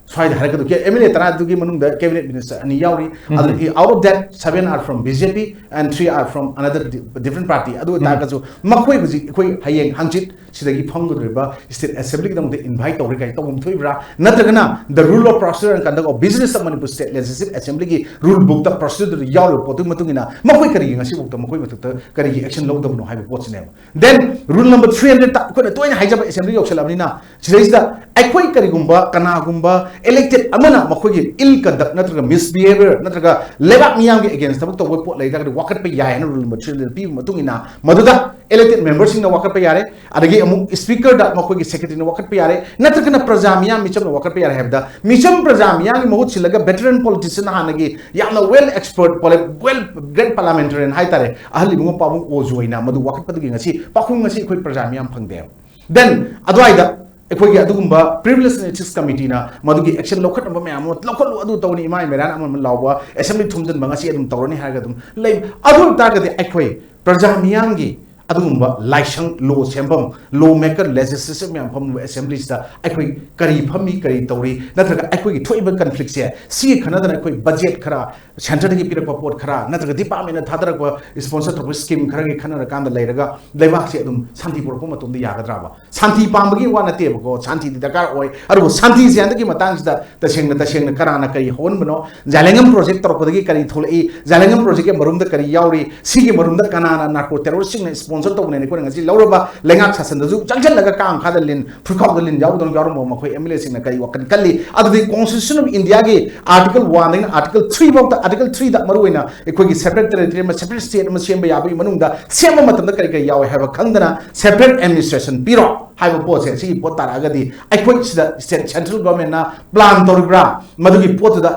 Speaker 3: स्वाइद हरकत के एमएलए तरा दुगी मनुंग द कैबिनेट मिनिस्टर अनि यावरी out of that 7 are from BJP and 3 are from another different party adu तागजु मखोय बुजी खोय हयेंग हंजित सिदगी फंगदरिबा स्टेट असेंबली दम दे इनवाइट तौरि काय तोम थोइब्रा नत्रगना the rule of procedure and conduct of business of Manipur state legislative assembly की rule book the procedure याव पोतु मतुंगिना मखोय करी ngasi बुक त मखोय मतुत करी एक्शन लौदबनो हाइबो पोचने देन रूल नंबर 300 ता कोन तोइन हाइजब असेंबली योक्सलाबनिना सिदैसदा अखोय करिगुंबा कनागुंबा elected amana मखोय इल कंडक्ट नत्रगा मिसबिहेवियर नत्रगा लेबाक मियाम के अगेंस्ट तबक तो पोट लेदा वाकट पे याय रूल नंबर 300 पी मतुंगिना मदुदा elected members in the walker payare adagi among speaker da mako gi secretary in walker payare natragana prajamiya micham walker payare have da micham prajamiya gi mahut silaga veteran politician hanagi yamna well expert well great parliamentarian hai tare ahli bungo pabung ojoina madu walker padagi ngasi pakhung ngasi khoi prajamiya phangde then adwaida अखोई अदुगुंबा privilege ethics committee ना मदुगी action लौखट नब मयाम लौखट अदु तौनी EMI Mehran अमन लावबा assembly थुमजन बंगासी अदुम तौरनी हारगा अदुम लै अदु तागदे अखोई प्रजा मियांगी अदुगुंबा लाइसंग लो सेंबम लो maker legislation मयाम फम assembly sta अखोई करी फमी करी तौरी नत्रगा अखोई थोइबा कॉन्फ्लिक्ट से सी खनदन अखोई बजट खरा सेंटर की पिरक पोट खरा नत्रगा डिपार्टमेंट थादरक स्पॉन्सर तब स्कीम खरा के खनर कांद लेरगा लेबाक से अदुम शांति पुरको मतुम द यागद्राबा शांति पामबगी वा नतेबको शांति दरकार ओय अरु शांति से अंदकी मतंग दा तसेंग कराना करी होनबनो जालेंगम प्रोजेक्ट तरपदगी करी थोलई जालेंगम प्रोजेक्ट के मरुम द करी यावरी सी के मरुम the Kanana narco terrorist sponsor तौने को ngasi लौरबा लेंगाक सासन दजु चंगल लगा काम खादा लिन फुरखाव लिन जाउ दन यारो मखोय एमएलए सिंह कई वकन कल्ली अदि कॉन्स्टिट्यूशन ऑफ इंडिया के आर्टिकल 1 ने आर्टिकल 3 बौत आर्टिकल 3 दा मरुइना एखोय की सेपरेट टेरिटरी में सेपरेट स्टेट में सेम याबी मनुंग दा सेम मतम दा कई याव हैव खंगदना सेपरेट एडमिनिस्ट्रेशन पिरो हाइबो पोसे सी पोत तारागदी एखोय सिदा स्टेट सेंट्रल गवर्नमेंट ना प्लान तौरब्रा मदुगी पोत दा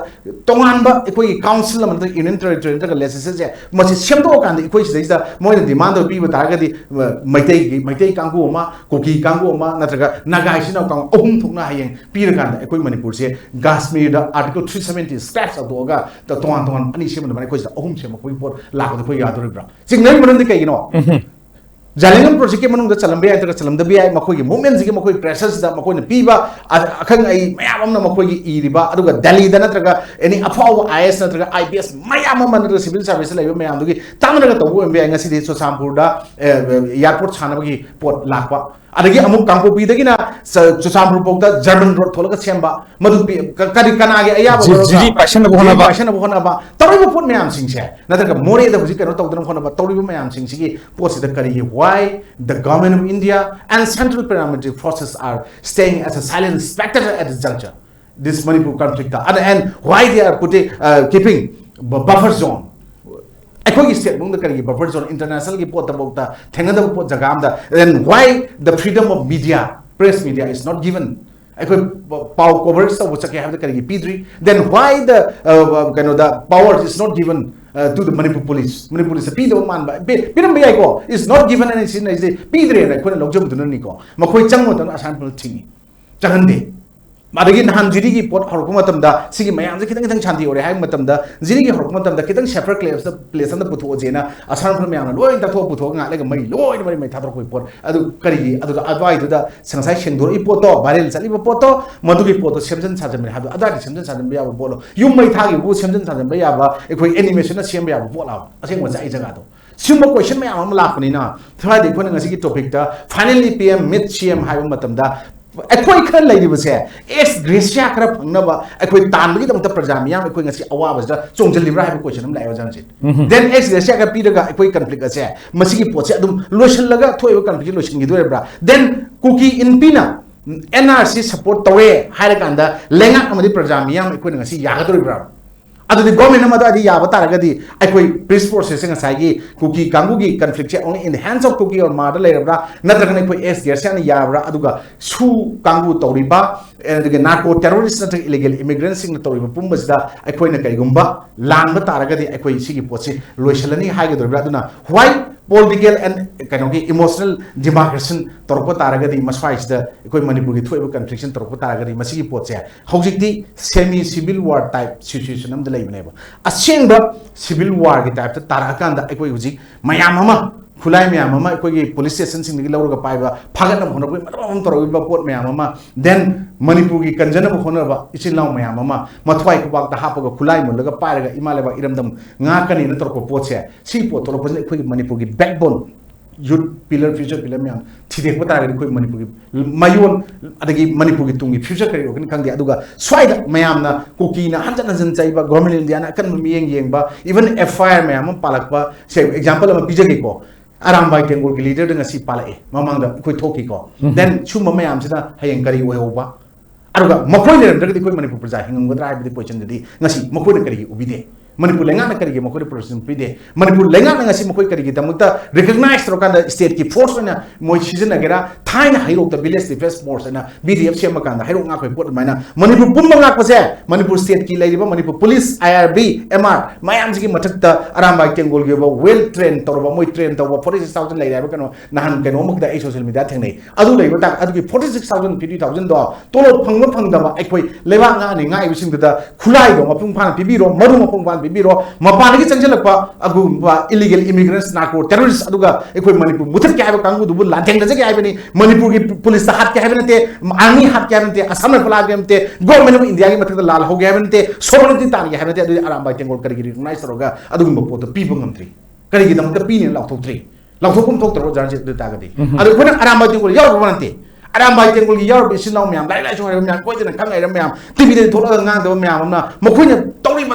Speaker 3: तोंगानबा एखोय काउंसिल में यूनियन टेरिटरी दा लेजिस्लेशन से मसी सेमदो कांद एखोय सिदा मोइन डिमांड पीबो तारागदी मैतई कांगू अमा कुकी कांगू अमा नत्रगा नागाइसिना कांगू अहुम थोकना हायें पीरकांद एखोय मणिपुर से कश्मीर दा आर्टिकल 370 स्क्रैप्स अदोगा त तोंगान अनि सेमन बने एखोय अहुम सेम कोई पोर लाखो कोई यादोरिब्रा सिंगल मनन दे कइनो जालेंगम प्रोजेक्ट के मनुंग चलम बे आइतरा चलम दबे आइ मखोय मूवमेंट जी के मखोय प्रेशर्स दा मखोय न पीबा अखंग आई मयाम न मखोय की इरिबा अदुगा दिल्ली दा नत्रगा एनी अफाव आईएएस नत्रगा आईपीएस मयाम मन सिविल सर्विस लाइबो मयाम दुगी तामनगा तबो एमबे ngasi de सोसामपुर दा एयरपोर्ट छानबगी पोट लाखबा अदगी अमुक कांगपो पीदगिना सोसामपुर पोकदा जर्मन रोड थोलगा सेमबा मदु करी कनागे अयाबो
Speaker 1: जी पाशन
Speaker 3: बहोनबा तरिबो पोट मयाम सिंगसे नत्रगा मोरे दा हुजि कनो तौदन फोनबा तरिबो मयाम सिंगसिगी पोट से करी why the government of India and central paramilitary forces are staying as a silent spectator at this juncture, this Manipur conflict, and why they are keeping buffer zone. अखोई state मुंग करी buffer zone international की पोत तबोक्ता थेंगदा पोत जगाम दा then why the freedom of media press media is not given अखोई पाव coverage तब चके have the करी पीद्री then why the the power is not given to the Manipur police पीदो मान बा पिरम बे को is not given any sin is पीद्रे ना कोन लौजम दुन नि को मखोई चंगो तन आसान पल थिंगी चंगंदे मादगी नहान जिरी की पोट हरको मतमदा सिगी मयाम जे कितंग कितंग शांति ओरे हाय मतमदा जिरी की हरको मतमदा कितंग सेफर क्लेम्स द प्लेस अन द पुथो जेना आसान फल मयाम लोय तथो पुथो nga lega mai लोय mai थादर कोई पोट अदु करी अदु अदवाई दुदा संसाय सेंदोर इ पोतो वायरल चली पोतो मदुगी पोतो सेमजन साजम हादु अदारी सेमजन साजम या बोलो युम mai थागी बु सेमजन साजम या बा एखोई एनिमेशन न सेम या बोला असेंग मजा इ जगा दो सिम क्वेश्चन मयाम हम लाखनी ना थ्रा दे कोन ngasi की टॉपिक दा फाइनली पीएम मिड सीएम हाय मतमदा अखोई खर लेबसे एक्स ग्रेसिया खर फंगनबा अखोई तानबगी दम त प्रजा मियाम अखोई ngasi अवाबस चोंजलिब्रा हाय क्वेश्चन हम लायो जानसि देन एक्स ग्रेसिया का पीरगा अखोई कॉन्फ्लिक्ट असे मसिगी पोसे अदुम लोशन लगा थोइबो कॉन्फ्लिक्ट लोशन गिदोरेब्रा देन कुकी इन पीना NRC support tawe hairaganda lenga amadi praja miyam ikoi ngasi yagadoribra adudi government amada adi yaba taragadi ikoi peace forces ngasai kuki kangugi conflict only in the hands of kuki or mada leirabra natragana ikoi SDRC ani yabra aduga su kangu toriba narco terrorists nat illegal immigrants sing toriba pumbasda ikoi na kaigumba langba taragadi ikoi sigi potsi loisalani haigadoribra aduna why political and emotional demarcation torko taragadi masfaisda ikoi manipur gi thoiba confliction torko taragadi masigi potse hojikti semi civil war type situation am delay baneba asengba civil war gi type ta tarakanda ikoi hojik mayam ama khulai mayam ama ikoi gi police station sing gi lawra paiba phagan am honoi madam toroiba pot mayam ama then manipur gi kanjana honaba ichilaw mayam ama mathwai ku bak ta hapaga khulai mulaga pairaga imaleba iramdam nga kani na torko potse si pot torko ikoi manipur gi backbone youth pillar future pillar myam thide ko taragadi koi manipur gi mayon adagi manipur gi tungi future kari okin khangdi aduga swaida mayam na kuki na hanjan chaiba government india na kan miyeng yengba even FIR mayam palakba say example am pijage ko arambai tengol gi leader nga si palae mamang da koi thoki ko then chuma mayam sina hayeng kari oba aduga makoi ne ragadi koi manipur praja hingam godra bi position di ngasi makoi ne kari ubide Manipur lenga na kari makoi person pide Manipur lenga na ngasi makoi kari tamukta recognize rokanda state ki force na moi season agera thaina hairok the village defense force na BDF sema kanda hairok nga koi pot maina Manipur pumma nga pase Manipur state ki laiba Manipur police IRB MR mayam ji mathakta aramba kengol ge well trained torba moi train torba 46000 laiba kano nahan kano mukda e social media thengnei adu laiba tak adu ki 46000 50000 do tolo phangda ba ekoi leba nga ni nga ibising da khulai do mapung phan pibiro maru mapung phan biro mapani ki chanjalakpa agu illegal immigrants narco terrorists aduga ekoi manipur muthak kya ba kangu dubu lantheng da kya bani manipur ki police hat kya banate army hat kya banate assam na pala banate government of india ki mathak lal ho gya banate sovereignty tan kya banate adu aramba tengol kari recognize roga adu mpo to people ngantri kari gi dam ta pi ni lauthokum thok tro jar je ta gadi adu khona aramba tengol yaw banate arambai tengol gi yaw bisin law myam lai so myam ko jena kang ai myam tv de thola ngang do myam na mokhoina tawri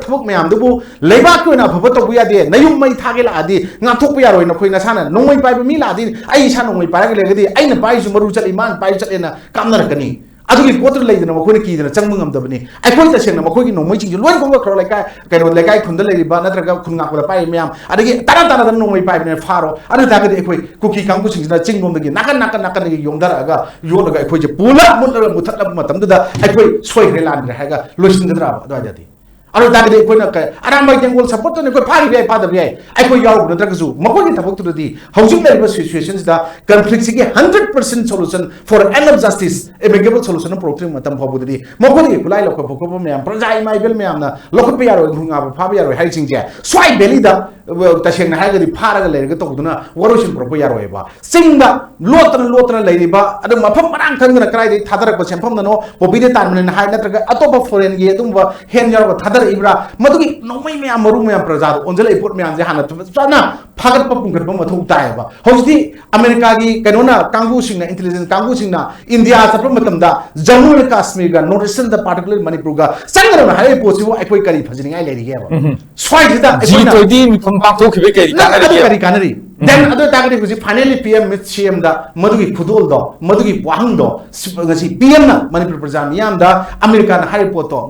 Speaker 3: thok myam dubu leiba ko na phaba to buya de nayum mai thage la adi nga thok ya roi na khoina sana nongmai pai mi la di ai sa nongmai pai ga le gadi ai na pai su maru chali man pai chalena kamna rakani adugi potur leidena mokhoina ki dena changmung am dabani ai khoi ta sengna mokhogi nongmai ching loi ko khro lai kai khunda le ba na traga khunga ko pai myam adagi tara da nongmai pai ne faro adu ta ga de khoi kuki kangku sing da chingom da gi nakan gi yongdara ga yo ga khoi je pula mutla mutla matam da ai khoi soi re lan ha ga loisin da ba da jati aru ta ga de khoi na ka arambai tengol support ne khoi phari bi pa da bi ai khoi yaw na traga su mokhogi thapok tu di housing level situations da conflict gi 100% solution for end of justice amicable solution program matam phabu di mokhogi kulai lo ko phoko myam projai mai bel myam na lokot pe yaro ghunga ba pha yaro hai sing je swai beli da ta seng na ha ga di phara ga le ga to duna warosin pro yaro ba singda lotna le ba adu mafam marang thang na krai di thadar ko sempham no pobi de tan na hai na traga atopa foreign gi dum ba hen yaro ba thadar ibra madugi nomai myam maru myam prajado onjala ipot myam je hana chana phagat pa pungkat ba mathu tai ba hojdi america gi kanona kangu sing na intelligence kangu sing na india sapra matam da jammu and kashmir ga northeastern the particular manipur ga sangara hai po chibo ai koi kari phajini ngai le ri ge ba swai da
Speaker 1: G20 mi pham pak thok khibe
Speaker 3: kari kanari then adu tagri kuji finally pm with cm da madugi khudol do madugi wahang do ngasi pm na manipur prajam yam da america na hari poto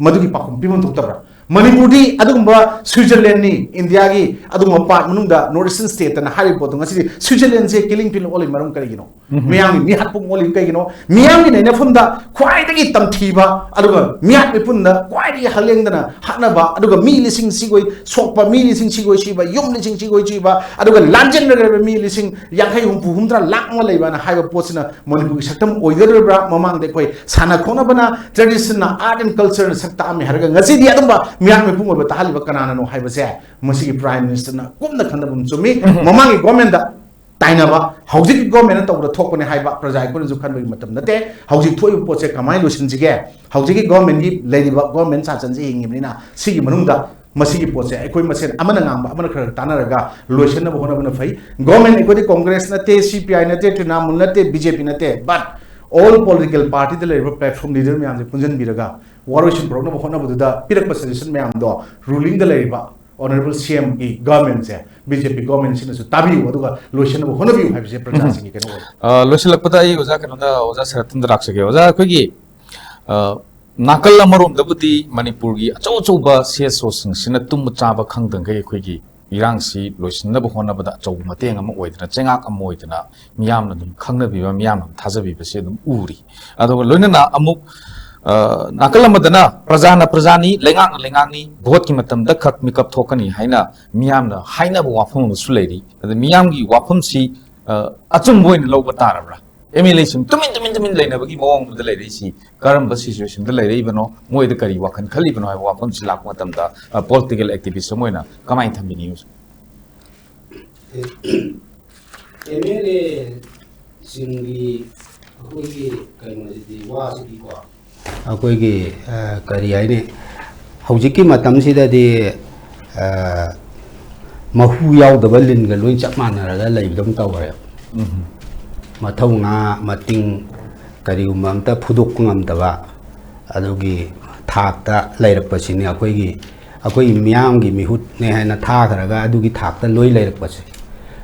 Speaker 3: madugi pakum pimon thoktabra Manipur di adumba Switzerland ni India gi adumba part manungda northeastern state na hari poto ngasi Switzerland se killing pin oli marum kari gino miyang mi hat pung oli kai gino miyang gi ne funda khwai dagi tam thiba aduga miat mi punda khwai dagi haleng dana hatna ba aduga mi lising sigoi sokpa mi lising sigoi siba yum lising sigoi siba aduga lanjen re mi lising yankhai humpu humdra lakma leiba na haiba potsina Manipur saktam oiderbra mamang de koi sana khona bana tradition na art and culture sakta mi harga ngasi di adumba miyang me pung ba tahali ba kanana no haiba se masigi prime minister na kumna khanda bum chumi mamangi government da taina ba hauji government ta ura thokone haiba praja ko ju khan ba matam nate hauji thoi po che kamai lusin jige hauji government gi lady ba government sa chan ji hingi na sigi manung da masigi po che ekoi masen amana ngamba amana khara tanaraga loisan na bona bona fai government ekoi congress na te CPI na te trinamool na te BJP na te but all political party the platform leader me am punjan biraga waroisin program hona buda pirak suggestion me am do ruling the leba honorable CM की government से BJP government से नसु ताबी हुआ तो का lotion वो होना भी हुआ है बिसे प्रचार सिंह के नोट
Speaker 1: लोशन लगता है ये वजह करना वजह सरतन दराक सके वजह कोई की नाकल अमरोम दबुदी मणिपुर की अचौ अचौबा CSO सिंह सिना तुम चाबा खंगदंग के कोई की इरांसी लोशन होना बदा अचौ मतेंग अम ओइदना चेंगाक अम ओइदना मियामना दुम खंगनबिबा मियामना थाजबिबा से दुम उरी अदो लोइनना अमुक नाकल अमदना प्रजानी लेंगांगनी भोट की मतम द खक मिकअप थोकनी हाइना मियामना हाइना बो वाफम सुलेरी अद मियाम की वाफम सी अचुम बोइन लौब तारबरा MLA सिंह तुमिन लेनबगी मवंग द लेरी सी करम सिचुएशन द लेरी बनो मोइद करी वाखन खली बनो है वाफम सी लाक मतम दा पॉलिटिकल एक्टिविस्ट मोइना कमाई थम्बी न्यूज
Speaker 2: MLA सिंगी अखोगी कइमोदी वासदी को अखोगी करी आइने हौजिकी मतम सिददी महु यावदब लिनगा लोइ चप मानरगा लैबदम तवरे मथौना मतिंग करिगुम अमता फुदोक ngamdaba adugi thakta lairakpasini akoi miyamgi mihut ne haina thakaraga adugi thakta loi lairakpasi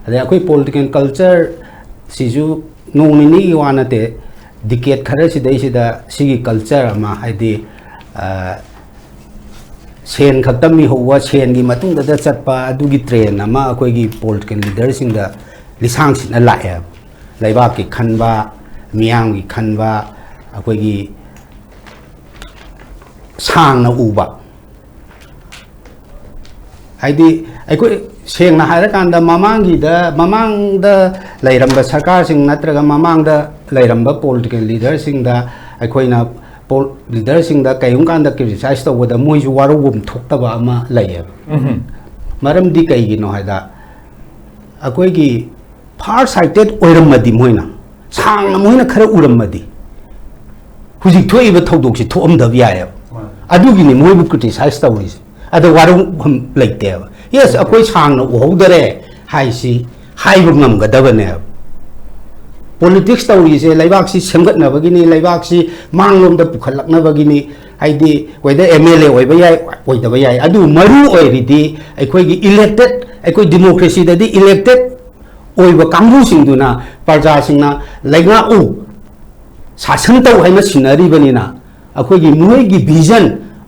Speaker 2: ade akoi political culture siju nongni gi wanate decade khara sidai sida sigi culture ama haidi sen khaktam mi howa sen gi matung da chatpa adugi train ama akoi gi political leader singda lisang sin alae laiba ki khanba miyam gi khanba akoi gi sang na uba haidi akoi seng na haira kanda mamang da lairamba sarkar sing natraga mamang da lairamba political leader sing da akoi na leader sing da kayung kanda criticize to wada moi ju waru gum thokta ba ama laye maram di kai gi no haida akoi gi far sighted oiramadi moina sang moina khara uramadi hujik thoiba thodok si thomdab yae adugi ni moi bu criticize tawris ada waru hum laite yes akoi sang na uhodare hai si hai bu ngam gadabane politics tawrise laibak si semgat na bagini laibak si manglom da pukhalak na bagini haidi whether MLA oiba yai oidaba yai adu maru oiridi akoi gi elected akoi democracy da di elected ओइबा Kangu सिंदुना प्रजा सिंगना लाइगा उ शासन तौ हाइना scenery बनिना अखोगी मोइगी vision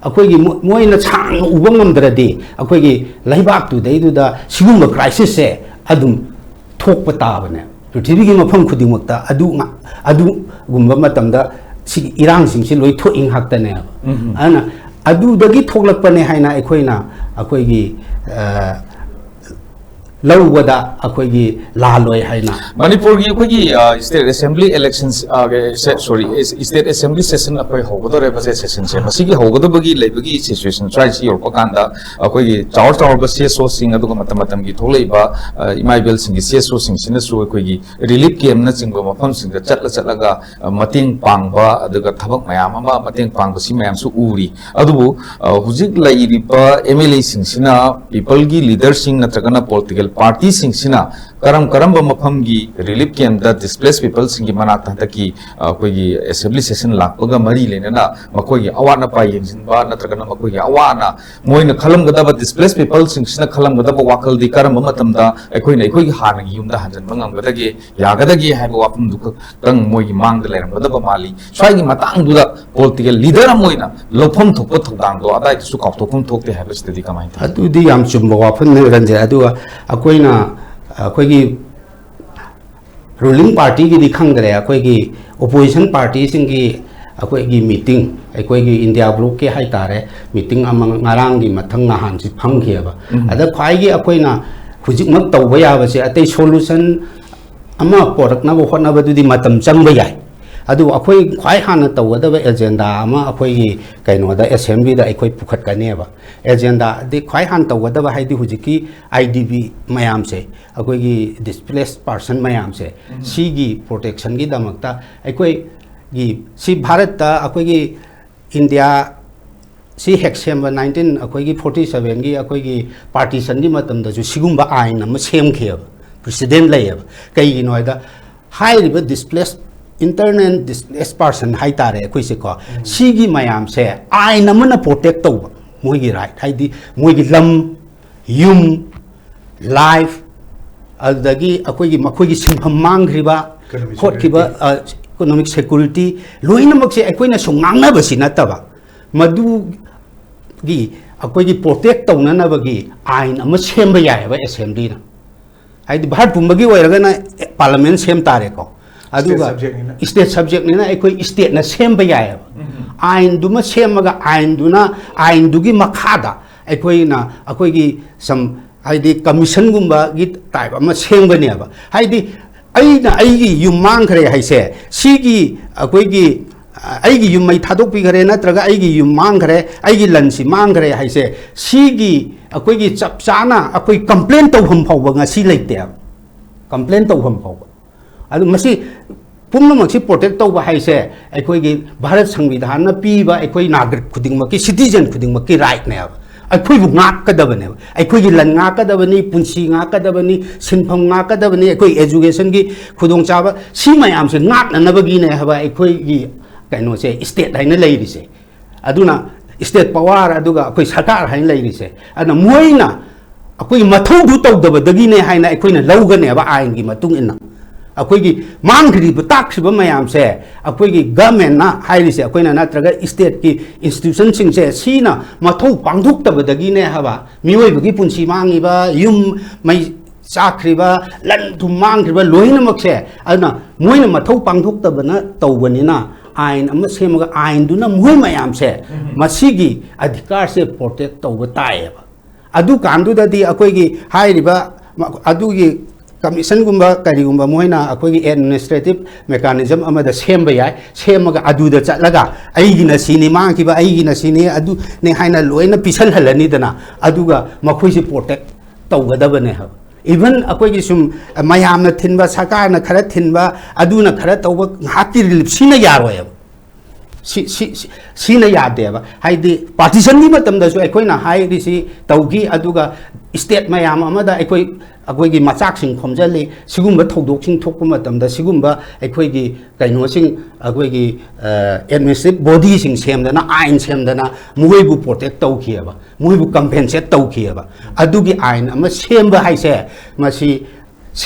Speaker 2: अखोगी Moina छांग उबंगमद्रदि अखोगी लाइबाक तु दैदुदा सिगुम crisis से अदुम थोकप ताबने पृथ्वी की मफम खुदिमक्ता अदु गुम्बा मतमदा सि इरांग सिंग सि लोइ थोइंग हाक्तने अना अदुदगी थोकलकपने हाइना अखोगी लौबदा अखोगी लालोय हाइना
Speaker 1: मणिपुर की अखोगी state assembly elections sorry state assembly session अखोई होगदोरे बसे सेशन से मसिगी होगदोबगी लेबगी सिचुएशन ट्राई सी और पकांदा अखोगी चावर बसे सो सिंग अदुग मतम मतम की थोलेबा इमाइबल सिंग सीएसओ सिंग सिनसु अखोगी रिलीफ कैम्प न चिंगबा मफम सिंग चटलगा मतेंग पांगबा अदुग थबक मयाम अमा मतेंग पांगबसी मयाम सु उरी अदुबु हुजिक लाइरिबा एमएलए सिंग सिना पीपल की लीडर सिंग नत्रगना पॉलिटिकल पार्टी सिंह करम मफम की relief camp the displace people Singh की मनाक की अखोगी असेंबली सेशन लापगा मरी लेना मखोगी अवाना पा यंजिनबा नत्रगना मखोगी अवाना मोइन खलमगदब डिस्प्लेस पीपल सिंह खलमगदब वाखल दी करम मतमदा अखोइना अखोगी हानगी युमदा हंजन ngамगदगे यागदगे हाइबा वाफम दुख तंग मोगी मांगद लेरमगदब माली स्वाइगी मतंग दुदा पॉलिटिकल लीडर मोइना लोफम थोप थोदांग दो अदाइ सु काउथोफम थोकते हाइबस्टदी कमाइ था
Speaker 2: अदुदी याम चुम्बा वाफन रंजे अदुगा अखोइना अखोगी रूलिंग पार्टी की दिखंगरे अखोगी ओपोजिशन पार्टी सिंगी अखोगी मीटिंग अखोगी इंडिया ग्रुप के हाई तारे मीटिंग अमंग ngarang मथंग नहान सि फंगखेबा अदा ख्वाइगी अखोइना हुजिकमक तौबा याबसे अतै सोल्यूशन अमा पोरकना होटनाबदुदी मतम चंगबा याय अदु अखोई ख्वाइ हाना तौगदबा एजेंडा अमा अखोगी कैनोदा असेंबली दा अखोई पुखटकनेबा एजेंडा दि ख्वाइ हान तौगदबा हाइदि हुजिकी आईडीबी मयाम से अखोगी डिस्प्लेस्ड पर्सन मयाम से सीगी प्रोटेक्शन की दमकता अखोई गी सी भारत ता अखोगी इंडिया सी हेक्सेम 19 अखोगी 47 की अखोगी पार्टीशन की मतम दजु सिगुम्बा आइन अम सेमखेब प्रेसिडेंट लेब कई नोयदा हाइरिबा डिस्प्लेस्ड इंटरनल डिस्प्लेस पर्सन हाई तारे अखोइसे को सीगी मयाम से आइन अमना प्रोटेक्ट तौबा मोइगी राइट हाइदी मोइगी लम ꯌꯨꯝ ꯂꯥꯏꯐ ꯑꯗꯨꯗꯒꯤ ꯑꯩꯈꯣꯏꯒꯤ ꯁꯤꯟꯐꯝ ꯃꯥꯡꯈ꯭ꯔꯤꯕ ꯈꯣꯠꯈꯤꯕ ꯏꯀꯣꯅꯣꯃꯤꯛ ꯁꯦꯀꯨꯔꯤꯇꯤ ꯂꯣꯏꯅꯃꯛꯁꯦ ꯑꯩꯈꯣꯏꯅ ꯁꯨꯝ ꯉꯥꯡꯅꯕꯁꯤ ꯅꯠꯇꯕ ꯃꯗꯨꯒꯤ ꯑꯩꯈꯣꯏꯒꯤ ꯄ꯭ꯔꯣꯇꯦꯛ ꯇꯧꯅꯅꯕꯒꯤ ꯑꯥꯏꯟ ꯑꯃ ꯁꯦꯝꯕ ꯌꯥꯏꯑꯕ ꯑꯦꯁꯦꯝꯕ꯭ꯂꯤꯅ ꯍꯥꯏꯗꯤ ꯚꯥꯔꯠ ꯄꯨꯝꯕꯒꯤ ꯑꯣꯏꯔꯒꯅ ꯄꯥꯔꯂꯥꯃꯦꯟ ꯁꯦꯝ ꯇꯥꯔꯦꯀꯣ ꯑꯗꯨꯒ ꯁ꯭ꯇꯦꯠ ꯁꯕꯖꯦꯛꯅꯤꯅ ꯑꯩꯈꯣꯏ ꯁ꯭ꯇꯦꯠꯅ ꯁꯦꯝꯕ ꯌꯥꯏꯑꯕ ꯑꯥꯏꯟꯗꯨꯃ ꯁꯦꯝꯃꯒ ꯑꯥꯏꯟꯗꯨꯒꯤ ꯃꯈꯥꯗ ꯑꯩꯈꯣꯏꯒꯤ ꯁꯝ ꯍꯥꯏꯗꯤ ꯀꯃꯤꯁꯟꯒꯨꯝꯕꯒꯤ ꯇꯥꯏꯞ ꯑꯃ ꯁꯦꯝꯒꯅꯦꯕ ꯍꯥꯏꯗꯤ ꯑꯩꯒꯤ ꯌꯨꯝ ꯃꯥꯡꯈ꯭ꯔꯦ ꯍꯥꯏꯁꯦ ꯁꯤꯒꯤ ꯑꯩꯒꯤ ꯌꯨꯝ ꯃꯩ ꯊꯥꯗꯣꯛꯄꯤꯈ꯭ꯔꯦ ꯅꯠꯇ꯭ꯔꯒ ꯑꯩꯒꯤ ꯌꯨꯝ ꯃꯥꯡꯈ꯭ꯔꯦ ꯑꯩꯒꯤ ꯂꯟꯁꯤ ꯃꯥꯡꯈ꯭ꯔꯦ ꯍꯥꯏꯁꯦ ꯁꯤꯒꯤ ꯑꯩꯈꯣꯏꯒꯤ ꯆꯞ ꯆꯥꯅ ꯑꯩꯈꯣꯏ ꯀꯝꯄ꯭ꯂꯦꯟ ꯇꯧꯐꯝ ꯐꯥꯎꯕ ꯉꯁꯤ ꯂꯩꯇꯦꯕ ꯀꯝꯄ꯭ꯂꯦꯟ ꯇꯧꯐꯝ ꯐꯥꯎꯕ ꯑꯗꯨ ꯃꯁꯤ ꯄꯨꯝꯅꯃꯛꯁꯤ ꯄ꯭ꯔꯣꯇꯦꯛ ꯇꯧꯕ ꯍꯥꯏꯁꯦ ꯑꯩꯈꯣꯏꯒꯤ ꯚꯥꯔꯠ ꯁꯪꯕꯤꯙꯥꯟꯅ ꯄꯤꯕ ꯑꯩꯈꯣꯏ ꯅꯥꯒꯔꯤꯛ ꯈꯨꯗꯤꯡꯃꯛꯀꯤ ꯁꯤꯇꯤꯖꯟ ꯈꯨꯗꯤꯡꯃꯛꯀꯤ ꯔꯥꯏꯠꯅꯦꯕ ꯑꯩꯈꯣꯏꯕꯨ ꯉꯥꯛꯀꯗꯕꯅꯦꯕ ꯑꯩꯈꯣꯏꯒꯤ ꯂꯟ ꯉꯥꯛꯀꯗꯕꯅꯤ ꯄꯨꯟꯁꯤ ꯉꯥꯛꯀꯗꯕꯅꯤ ꯁꯤꯟꯐꯝ ꯉꯥꯛꯀꯗꯕꯅꯤ ꯑꯩꯈꯣꯏ ꯑꯦꯖꯨꯀꯦꯁꯟꯒꯤ ꯈꯨꯗꯣꯡꯆꯥꯕ ꯁꯤ ꯃꯌꯥꯝꯁꯦ ꯉꯥꯛꯅꯅꯕꯒꯤꯅꯦ ꯍꯥꯏꯕ ꯑꯩꯈꯣꯏꯒꯤ ꯀꯩꯅꯣꯁꯦ ꯁ꯭ꯇꯦꯠ ꯍꯥꯏꯅ ꯂꯩꯔꯤꯁꯦ ꯑꯗꯨꯅ ꯁ꯭ꯇꯦꯠ ꯄꯋꯥꯔ ꯑꯗꯨꯒ ꯑꯩꯈꯣꯏ ꯁꯔꯀꯥꯔ ꯍꯥꯏꯅ ꯂꯩꯔꯤꯁꯦ ꯑꯗꯨꯅ ꯃꯣꯏꯅ ꯑꯩꯈꯣꯏꯒꯤ ꯃꯊꯧꯗꯨ ꯇꯧꯗꯕꯗꯒꯤꯅꯦ ꯍꯥꯏꯅ ꯑꯩꯈꯣꯏꯅ ꯂꯧꯒꯅꯦꯕ ꯑꯥꯏꯟꯒꯤ ꯃꯇꯨꯡ ꯏꯟꯅ ꯑꯩꯈꯣꯏꯒꯤ ꯃꯥꯡꯈ꯭ꯔꯤꯕ ꯇꯥꯛꯈ꯭ꯔꯤꯕ ꯃꯌꯥꯝꯁꯦ ꯑꯩꯈꯣꯏꯒꯤ ꯒꯃꯦꯟꯅ ꯍꯥꯏꯔꯤꯁꯦ ꯑꯩꯈꯣꯏꯅ ꯅꯠꯇ꯭ꯔꯒ ꯁ꯭ꯇꯦꯠꯀꯤ ꯏꯟꯁꯇꯤꯇ꯭ꯌꯨꯁꯟꯁꯤꯡꯁꯦ ꯁꯤꯅ ꯃꯊꯧ ꯄꯥꯡꯊꯣꯛꯇꯕꯗꯒꯤꯅꯦ ꯍꯥꯏꯕ ꯃꯤꯑꯣꯏꯕꯒꯤ ꯄꯨꯟꯁꯤ ꯃꯥꯡꯉꯤꯕ ꯌꯨꯝ ꯃꯩ ꯆꯥꯛꯈ꯭ꯔꯤꯕ ꯂꯟ ꯊꯨꯝ ꯃꯥꯡꯈ꯭ꯔꯤꯕ ꯂꯣꯏꯅꯃꯛꯁꯦ ꯑꯗꯨꯅ ꯃꯣꯏꯅ ꯃꯊꯧ ꯄꯥꯡꯊꯣꯛꯇꯕꯅ ꯇꯧꯕꯅꯤꯅ ꯑꯥꯏꯟ ꯑꯃ ꯁꯦꯝꯃꯒ ꯑꯥꯏꯟꯗꯨꯅ ꯃꯣꯏ ꯃꯌꯥꯝꯁꯦ ꯃꯁꯤꯒꯤ ꯑꯙꯤꯀꯥꯔꯁꯦ ꯄ꯭ꯔꯣꯇꯦꯛ ꯇꯧꯕ ꯇꯥꯏꯌꯦꯕ ꯑꯗꯨ ꯀꯥꯟꯗꯨꯗꯗꯤ ꯑꯩꯈꯣꯏꯒꯤ ꯍꯥꯏꯔꯤꯕ ꯑꯗꯨꯒꯤ ꯀꯃꯤꯁꯟꯒꯨꯝꯕ ꯀꯔꯤꯒꯨꯝꯕ ꯃꯣꯏꯅ ꯑꯩꯈꯣꯏꯒꯤ ꯑꯦꯗꯃꯤꯅꯤꯁꯇ꯭ꯔꯦꯇꯤꯚ ꯃꯦꯀꯥꯅꯤꯖꯝ ꯑꯃꯗ ꯁꯦꯝꯕ ꯌꯥꯏ ꯁꯦꯝꯃꯒ ꯑꯗꯨꯗ ꯆꯠꯂꯒ ꯑꯩꯒꯤꯅ ꯁꯤꯅꯤ ꯃꯥꯡꯈꯤꯕ ꯑꯩꯒꯤꯅ ꯁꯤꯅꯤ ꯑꯗꯨꯅꯤ ꯍꯥꯏꯅ ꯂꯣꯏꯅ ꯄꯤꯁꯜꯍꯜꯂꯅꯤꯗꯅ ꯑꯗꯨꯒ ꯃꯈꯣꯏꯁꯤ ꯄ꯭ꯔꯣꯇꯦꯛ ꯇꯧꯒꯗꯕꯅꯦ ꯍꯥꯏꯕ इवन अखोई सुम मयामना थिनबा सरकारना खरा थिनबा अदुना खरा तौबा हाकी रिलीफ सिना यारोयब सिना यादेबा हाइदि पार्टीशन नि मतमदसु अखोइना हाइरिसि तौगी अदुगा स्टेट मयाम अमदा अखोइगी मचाकसिंग खोमजली सिगुम्बा थौदोकसिंग थोकपा मतमदा सिगुम्बा अखोइगी कैनोसिंग अखोइगी एडमिनिस्ट्रेटिव बॉडीसिंग सेमदना आइन सेमदना मुगैबु प्रोटेक्ट तौखियबा मुगैबु कंपेंसेट तौखियबा अदुगी आइन अमा सेमबा हाइसे मसी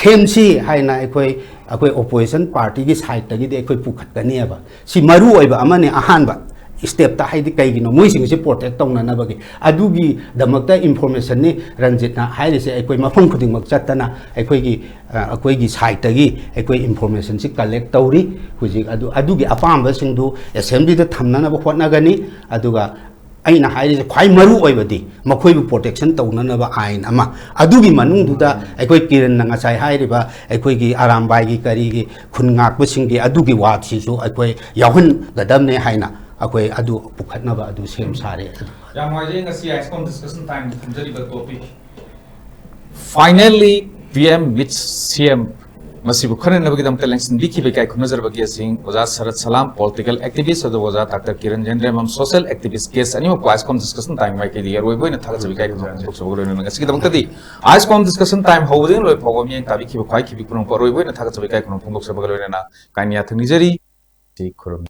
Speaker 2: सेमसी हाइना अखोइ ओपोजिशन पार्टी की साइड तगिदि अखोइ पुखतकनियबा सि मरु ओइबा अमाने अहानबा स्टेप ता हाइदि कैगिनो मोइसिंग से प्रोटेक्ट तौननबगी अदुगी दमकता इंफॉर्मेशन नि रंजितना हाइरिसे अखोइ मफम खुदिंगमक चत्तना अखोइगी साइड तगी अखोइ इंफॉर्मेशन से कलेक्ट तौरी हुजिक अदुगी अपामबसिंदु असेंबली दा थमननब होटनगनी अदुगा अइना हाइरिसे ख्वाइ मरु ओइबदि मखोइबु प्रोटेक्शन तौननब आइन अमा अदुगी मनुंगदुदा अखोइ किरण नंगासाइ हाइरिबा अखोइगी आरामबाइगी करिगी खुनगाकबसिंगी अदुगी वाथिसु अखोइ याहुन गदमने हाइना अखोइ अदु पुखतनबा अदु सेम सारे
Speaker 1: यामाजे ngasi ISCOM discussion time thumjariba topic finally PM with CM masibu khanenabagi dam election biki bekai khunazarbagi sing oza sarat salam political activist ado oza Dr. Kiran Jendre mam social activist case anima ISCOM discussion time mai ke diar boina thaga bekai khunazarbagi ngasi dam tadi ISCOM discussion time howding loi phogom yang tabi ki khwai ki bikunong poroi boina thaga bekai khunong phongok sabagalo na kanya thnijari ti khurum